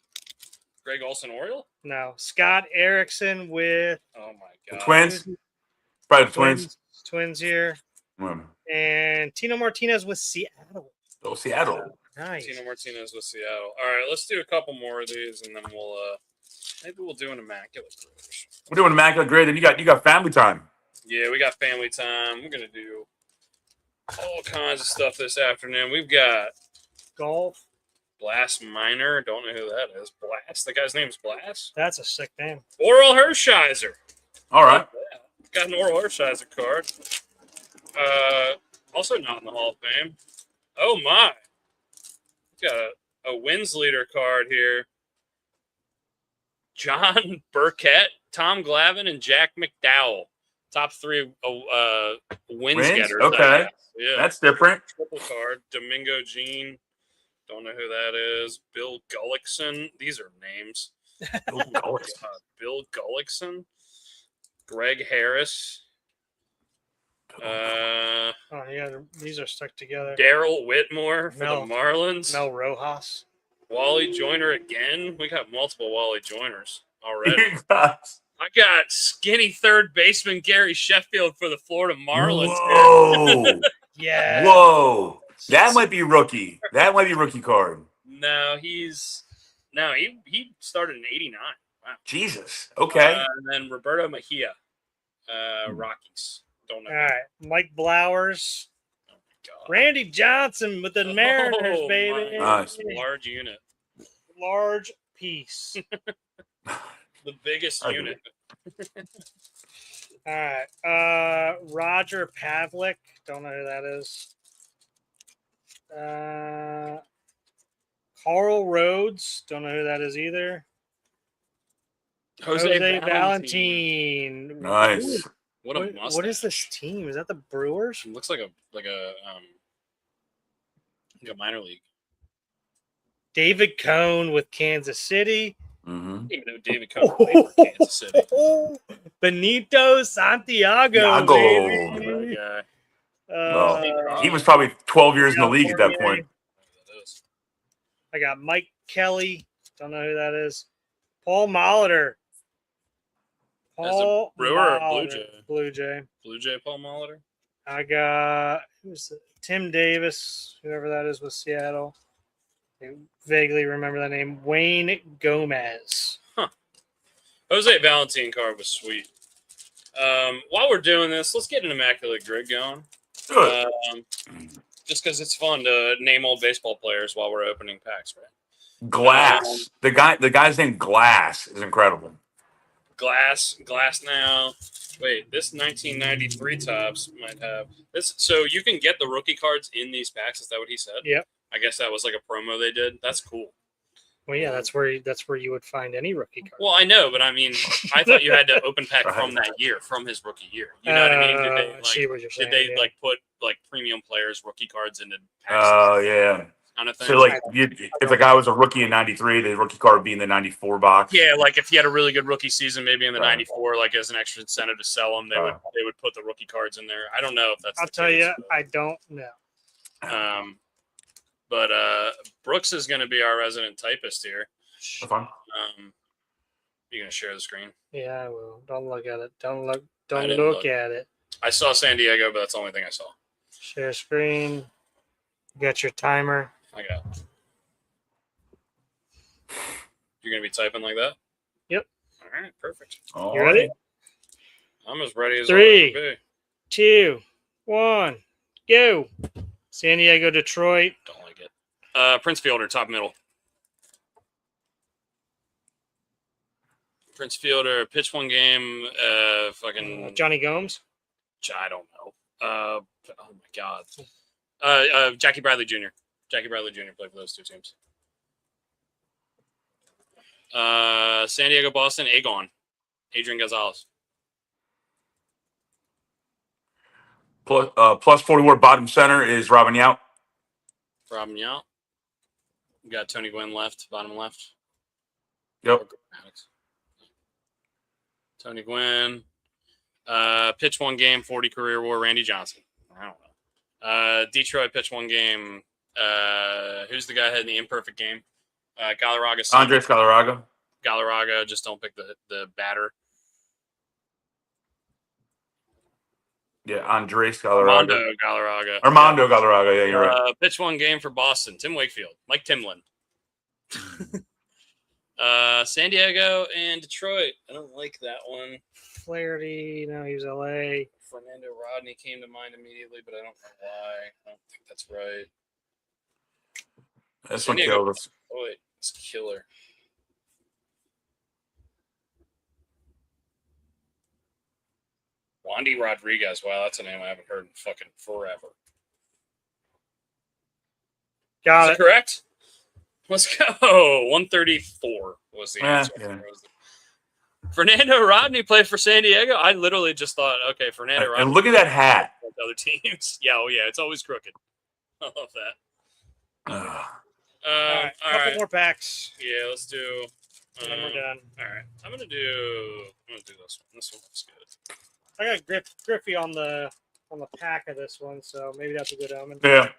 [SPEAKER 1] Oriole?
[SPEAKER 2] No. Scott Erickson with...
[SPEAKER 1] Oh, my God.
[SPEAKER 3] The Twins? Probably the Twins.
[SPEAKER 2] Twins here. And Tino Martinez with Seattle.
[SPEAKER 3] Oh, Seattle.
[SPEAKER 2] Nice.
[SPEAKER 1] Tino Martinez with Seattle. All right, let's do a couple more of these, and then maybe we'll do an immaculate grade.
[SPEAKER 3] We're doing immaculate grade, and you got family time.
[SPEAKER 1] Yeah, we got family time. We're gonna do all kinds of stuff this afternoon. We've got
[SPEAKER 2] golf.
[SPEAKER 1] Blast Minor. Don't know who that is. Blast. The guy's name's Blast.
[SPEAKER 2] That's a sick name.
[SPEAKER 1] Orel Hershiser.
[SPEAKER 3] All right.
[SPEAKER 1] Got an Orel Hershiser card. Also not in the Hall of Fame. Oh my. Got a wins leader card here. John Burkett, Tom Glavine, and Jack McDowell. Top 3 wins getters.
[SPEAKER 3] Okay.
[SPEAKER 1] Yeah.
[SPEAKER 3] That's different.
[SPEAKER 1] Triple card. Domingo Jean. Don't know who that is. Bill Gullickson. These are names. Bill Gullickson. Greg Harris.
[SPEAKER 2] Oh yeah, these are stuck together.
[SPEAKER 1] Daryl Whitmore for the Marlins.
[SPEAKER 2] Mel Rojas.
[SPEAKER 1] Wally Joyner again. We got multiple Wally Joyners already. I got skinny third baseman Gary Sheffield for the Florida Marlins.
[SPEAKER 3] Whoa.
[SPEAKER 2] Yeah.
[SPEAKER 3] Whoa. That might be rookie. That might be rookie card.
[SPEAKER 1] No, he started in '89. Wow.
[SPEAKER 3] Jesus. Okay.
[SPEAKER 1] And then Roberto Mejia, Rockies. Don't know.
[SPEAKER 2] All right, Mike Blowers.
[SPEAKER 1] Oh my God.
[SPEAKER 2] Randy Johnson with the Mariners, baby.
[SPEAKER 3] Nice.
[SPEAKER 1] Large unit.
[SPEAKER 2] Large piece.
[SPEAKER 1] The biggest unit.
[SPEAKER 2] All right. Roger Pavlik. Don't know who that is. Carl Rhodes. Don't know who that is either. Jose Valentin.
[SPEAKER 3] Nice.
[SPEAKER 1] What a mustache.
[SPEAKER 2] What is this team? Is that the Brewers?
[SPEAKER 1] It looks like a minor league.
[SPEAKER 2] David Cohn with Kansas City.
[SPEAKER 3] Mm-hmm.
[SPEAKER 1] I didn't even know David Cohn played for Kansas City.
[SPEAKER 2] Benito Santiago.
[SPEAKER 1] Baby.
[SPEAKER 3] Well, he was probably 12 years in the league at that point.
[SPEAKER 2] I got Mike Kelly. Don't know who that is. Paul Molitor.
[SPEAKER 1] Paul Brewer or Blue Jay?
[SPEAKER 2] Blue Jay.
[SPEAKER 1] Blue Jay Paul Molitor.
[SPEAKER 2] I got Tim Davis, whoever that is with Seattle. I vaguely remember that name. Wayne Gomez.
[SPEAKER 1] Jose Valentin card was sweet. While we're doing this, let's get an immaculate grid going.
[SPEAKER 3] Good.
[SPEAKER 1] Just because it's fun to name old baseball players while we're opening packs, right?
[SPEAKER 3] Glass. The guy's name Glass is incredible.
[SPEAKER 1] Glass now. Wait, this 1993 Topps might have this. So you can get the rookie cards in these packs. Is that what he said?
[SPEAKER 2] Yep.
[SPEAKER 1] I guess that was like a promo they did. That's cool.
[SPEAKER 2] Well, yeah, that's where you would find any rookie card.
[SPEAKER 1] Well, I know, but I mean, I thought you had to open pack from that year, from his rookie year. You know what I mean? Did they put like premium players rookie cards into packs?
[SPEAKER 3] Oh yeah.
[SPEAKER 1] Kind of thing.
[SPEAKER 3] So like, if a guy was a rookie in '93, the rookie card would be in the '94 box.
[SPEAKER 1] Yeah, like if he had a really good rookie season, maybe in the '94, like as an extra incentive to sell them, they would put the rookie cards in there. I don't know if that's.
[SPEAKER 2] I'll tell you, I don't know.
[SPEAKER 1] But Brooks is going to be our resident typist here.
[SPEAKER 3] That's fine.
[SPEAKER 1] You gonna share the screen?
[SPEAKER 2] Yeah, I will. Don't look at it. Don't look at it.
[SPEAKER 1] I saw San Diego, but that's the only thing I saw.
[SPEAKER 2] Share screen. You got your timer.
[SPEAKER 1] I got it. You're gonna be typing like that?
[SPEAKER 2] Yep.
[SPEAKER 1] All right, perfect.
[SPEAKER 2] You ready?
[SPEAKER 1] I'm as ready as
[SPEAKER 2] 3, 2, 1, go. San Diego, Detroit.
[SPEAKER 1] Don't like it. Prince Fielder, top middle. Prince Fielder, pitch one game.
[SPEAKER 2] Johnny Gomes.
[SPEAKER 1] I don't know. Oh my God. Jackie Bradley Jr. Jackie Bradley Jr. played for those two teams. San Diego, Boston, Adrian Gonzalez.
[SPEAKER 3] Plus 41 bottom center is Robin Yount.
[SPEAKER 1] Robin Yount. We got Tony Gwynn left, bottom left.
[SPEAKER 3] Yep.
[SPEAKER 1] Tony Gwynn. Pitch one game, 40 career WAR, Randy Johnson. I don't know. Detroit pitch one game. Who's the guy had the imperfect game? Galarraga.
[SPEAKER 3] Andres Galarraga.
[SPEAKER 1] Galarraga. Just don't pick the batter.
[SPEAKER 3] Yeah, Andres Galarraga.
[SPEAKER 1] Armando Galarraga.
[SPEAKER 3] Galarraga. Yeah, you're right.
[SPEAKER 1] Pitch one game for Boston. Tim Wakefield. Mike Timlin. San Diego and Detroit. I don't like that one.
[SPEAKER 2] Flaherty. No, he was LA.
[SPEAKER 1] Fernando Rodney came to mind immediately, but I don't know why. I don't think that's right.
[SPEAKER 3] This one killed us.
[SPEAKER 1] Oh, wait. It's killer. Wandy Rodriguez. Wow, that's a name I haven't heard in fucking forever.
[SPEAKER 2] Got
[SPEAKER 1] it. Correct? Let's go. 134 was the answer.
[SPEAKER 3] Yeah.
[SPEAKER 1] Fernando Rodney played for San Diego. I literally just thought, okay, Fernando Rodney.
[SPEAKER 3] And look at that hat.
[SPEAKER 1] Other teams. Yeah, oh yeah, it's always crooked. I love that.
[SPEAKER 2] All right, more packs.
[SPEAKER 1] Yeah, let's do.
[SPEAKER 2] And then we're done.
[SPEAKER 1] All right, I'm gonna do this one. This one looks good.
[SPEAKER 2] I got Griffey on the pack of this one, so maybe that's a good omen.
[SPEAKER 3] Yeah.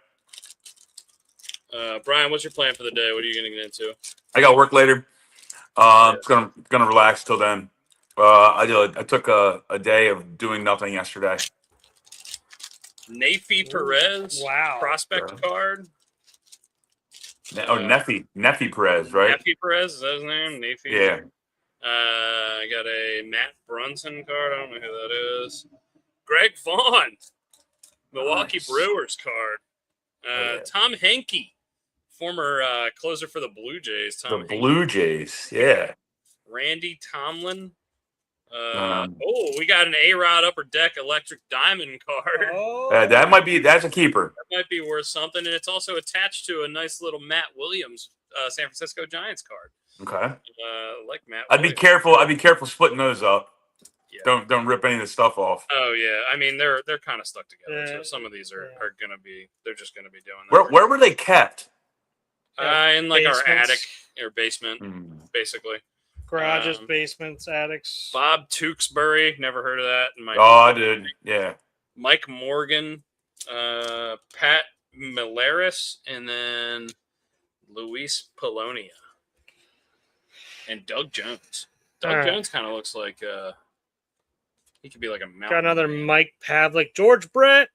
[SPEAKER 1] Brian, what's your plan for the day? What are you gonna get into?
[SPEAKER 3] I got work later. It's gonna relax till then. I took a day of doing nothing yesterday.
[SPEAKER 1] Nafy Perez.
[SPEAKER 2] Wow.
[SPEAKER 1] Prospect card.
[SPEAKER 3] Neffy Perez, right?
[SPEAKER 1] Nafy Perez, is that his name? Nafy?
[SPEAKER 3] Yeah.
[SPEAKER 1] I got a Matt Brunson card. I don't know who that is. Greg Vaughn. Milwaukee Brewers card. Tom Henke. Former closer for the Blue Jays. Tom Henke.
[SPEAKER 3] Blue Jays, yeah.
[SPEAKER 1] Randy Tomlin. We got an A-Rod Upper Deck Electric Diamond card.
[SPEAKER 3] That's a keeper.
[SPEAKER 1] That might be worth something, and it's also attached to a nice little Matt Williams San Francisco Giants card.
[SPEAKER 3] Okay.
[SPEAKER 1] Like Matt.
[SPEAKER 3] I'd be careful splitting those up.
[SPEAKER 1] Yeah.
[SPEAKER 3] Don't rip any of the stuff off.
[SPEAKER 1] Oh yeah, I mean they're kind of stuck together. So some of these are gonna be just gonna be doing that.
[SPEAKER 3] Where were they kept?
[SPEAKER 1] In like our attic or basement, basically.
[SPEAKER 2] Garages, basements, attics.
[SPEAKER 1] Bob Tewksbury, never heard of that.
[SPEAKER 3] I did. Yeah.
[SPEAKER 1] Mike Morgan, Pat Millaris, and then Luis Polonia. And Doug Jones. Doug Jones kind of looks like he could be like a mountain.
[SPEAKER 2] Got another Mike Pavlik. George Brett.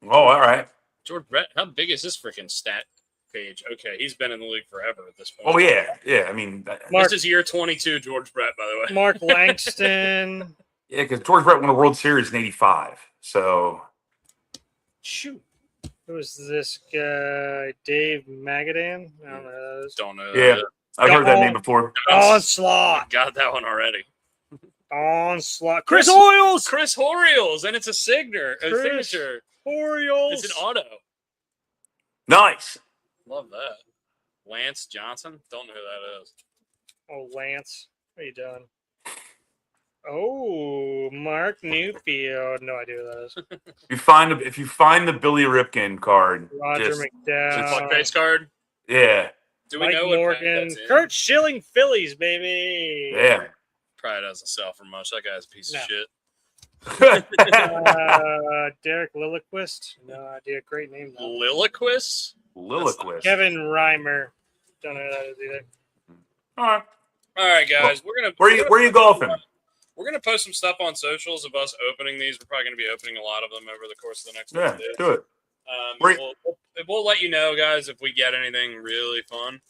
[SPEAKER 3] Oh, all right.
[SPEAKER 1] George Brett. How big is this freaking stat page? Okay, he's been in the league forever at this point.
[SPEAKER 3] Oh, yeah. Yeah, I mean.
[SPEAKER 1] This is year 22, George Brett, by the way.
[SPEAKER 2] Mark Langston.
[SPEAKER 3] Yeah, because George Brett won a World Series in '85. So.
[SPEAKER 1] Shoot.
[SPEAKER 2] Who is this guy? Dave Magadan? I don't know those.
[SPEAKER 1] Don't know.
[SPEAKER 3] Yeah, I've heard that name before.
[SPEAKER 2] Onslaught.
[SPEAKER 1] Got that one already.
[SPEAKER 2] Onslaught. Chris Orioles.
[SPEAKER 1] Chris Orioles, and it's a signature.
[SPEAKER 2] Orioles.
[SPEAKER 1] It's an auto.
[SPEAKER 3] Nice.
[SPEAKER 1] Love that. Lance Johnson. Don't know who that is.
[SPEAKER 2] Oh, Lance. What are you doing? Oh, Mark Newfield. No idea who that is.
[SPEAKER 3] If you find the Billy Ripken card,
[SPEAKER 2] Roger McDowell.
[SPEAKER 1] Fuck face card.
[SPEAKER 3] Yeah.
[SPEAKER 1] Do we
[SPEAKER 2] Mike
[SPEAKER 1] know
[SPEAKER 2] Morgan.
[SPEAKER 1] what
[SPEAKER 2] Kurt Schilling Phillies, baby.
[SPEAKER 3] Yeah.
[SPEAKER 1] Probably doesn't sell for much. That guy's a piece of shit.
[SPEAKER 2] Derek Lilliquist. No idea. Great name, though.
[SPEAKER 1] Lilliquist?
[SPEAKER 2] Kevin Reimer. Don't know who that is either.
[SPEAKER 3] All
[SPEAKER 1] right, guys.
[SPEAKER 3] Well, where are you golfing?
[SPEAKER 1] We're gonna post some stuff on socials of us opening these. We're probably gonna be opening a lot of them over the course of the next couple days.
[SPEAKER 3] Do it.
[SPEAKER 1] We'll let you know, guys, if we get anything really fun.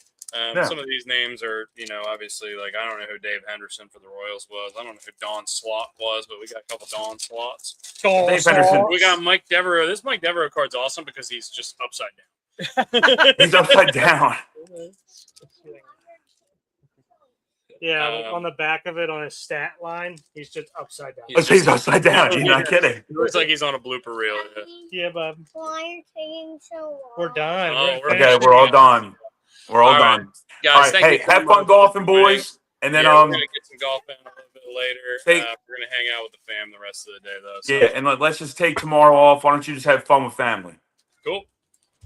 [SPEAKER 1] Some of these names are, obviously, like, I don't know who Dave Henderson for the Royals was. I don't know who Don Slott was, but we got a couple Don Slots.
[SPEAKER 3] Dave Henderson.
[SPEAKER 1] We got Mike Devereaux. This Mike Devereaux card's awesome because he's just upside down.
[SPEAKER 3] He's upside down.
[SPEAKER 2] Yeah, on the back of it, on his stat line, he's just upside down.
[SPEAKER 3] He's upside down. You're not kidding.
[SPEAKER 1] It looks like he's on a blooper reel.
[SPEAKER 2] Yeah, bub.
[SPEAKER 4] Why are you taking so long?
[SPEAKER 2] We're done.
[SPEAKER 3] We're all done. We're all done.
[SPEAKER 1] Guys,
[SPEAKER 3] all right, hey, have fun golfing, boys. And then
[SPEAKER 1] we're gonna get some golf in a little bit later. We're gonna hang out with the fam the rest of the day, though. So.
[SPEAKER 3] Yeah, and let's just take tomorrow off. Why don't you just have fun with family?
[SPEAKER 1] Cool.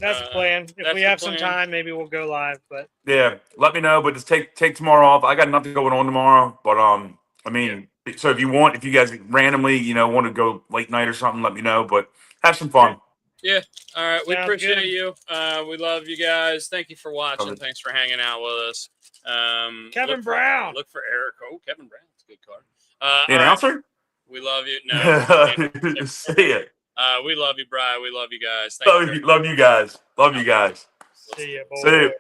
[SPEAKER 2] That's the plan. If we have some time, maybe we'll go live. But
[SPEAKER 3] yeah, let me know. But just take tomorrow off. I got nothing going on tomorrow. But so if you guys randomly, want to go late night or something, let me know. But have some fun.
[SPEAKER 1] Yeah. All right. We appreciate you. We love you guys. Thank you for watching. Thanks for hanging out with us.
[SPEAKER 2] Kevin Brown.
[SPEAKER 1] Look for Eric. Oh, Kevin Brown's a good card.
[SPEAKER 3] The announcer?
[SPEAKER 1] We love you. No.
[SPEAKER 3] See it.
[SPEAKER 1] We love you, Brian. We love you guys.
[SPEAKER 3] Love you guys. Love you guys.
[SPEAKER 2] See you, boys.
[SPEAKER 3] See you.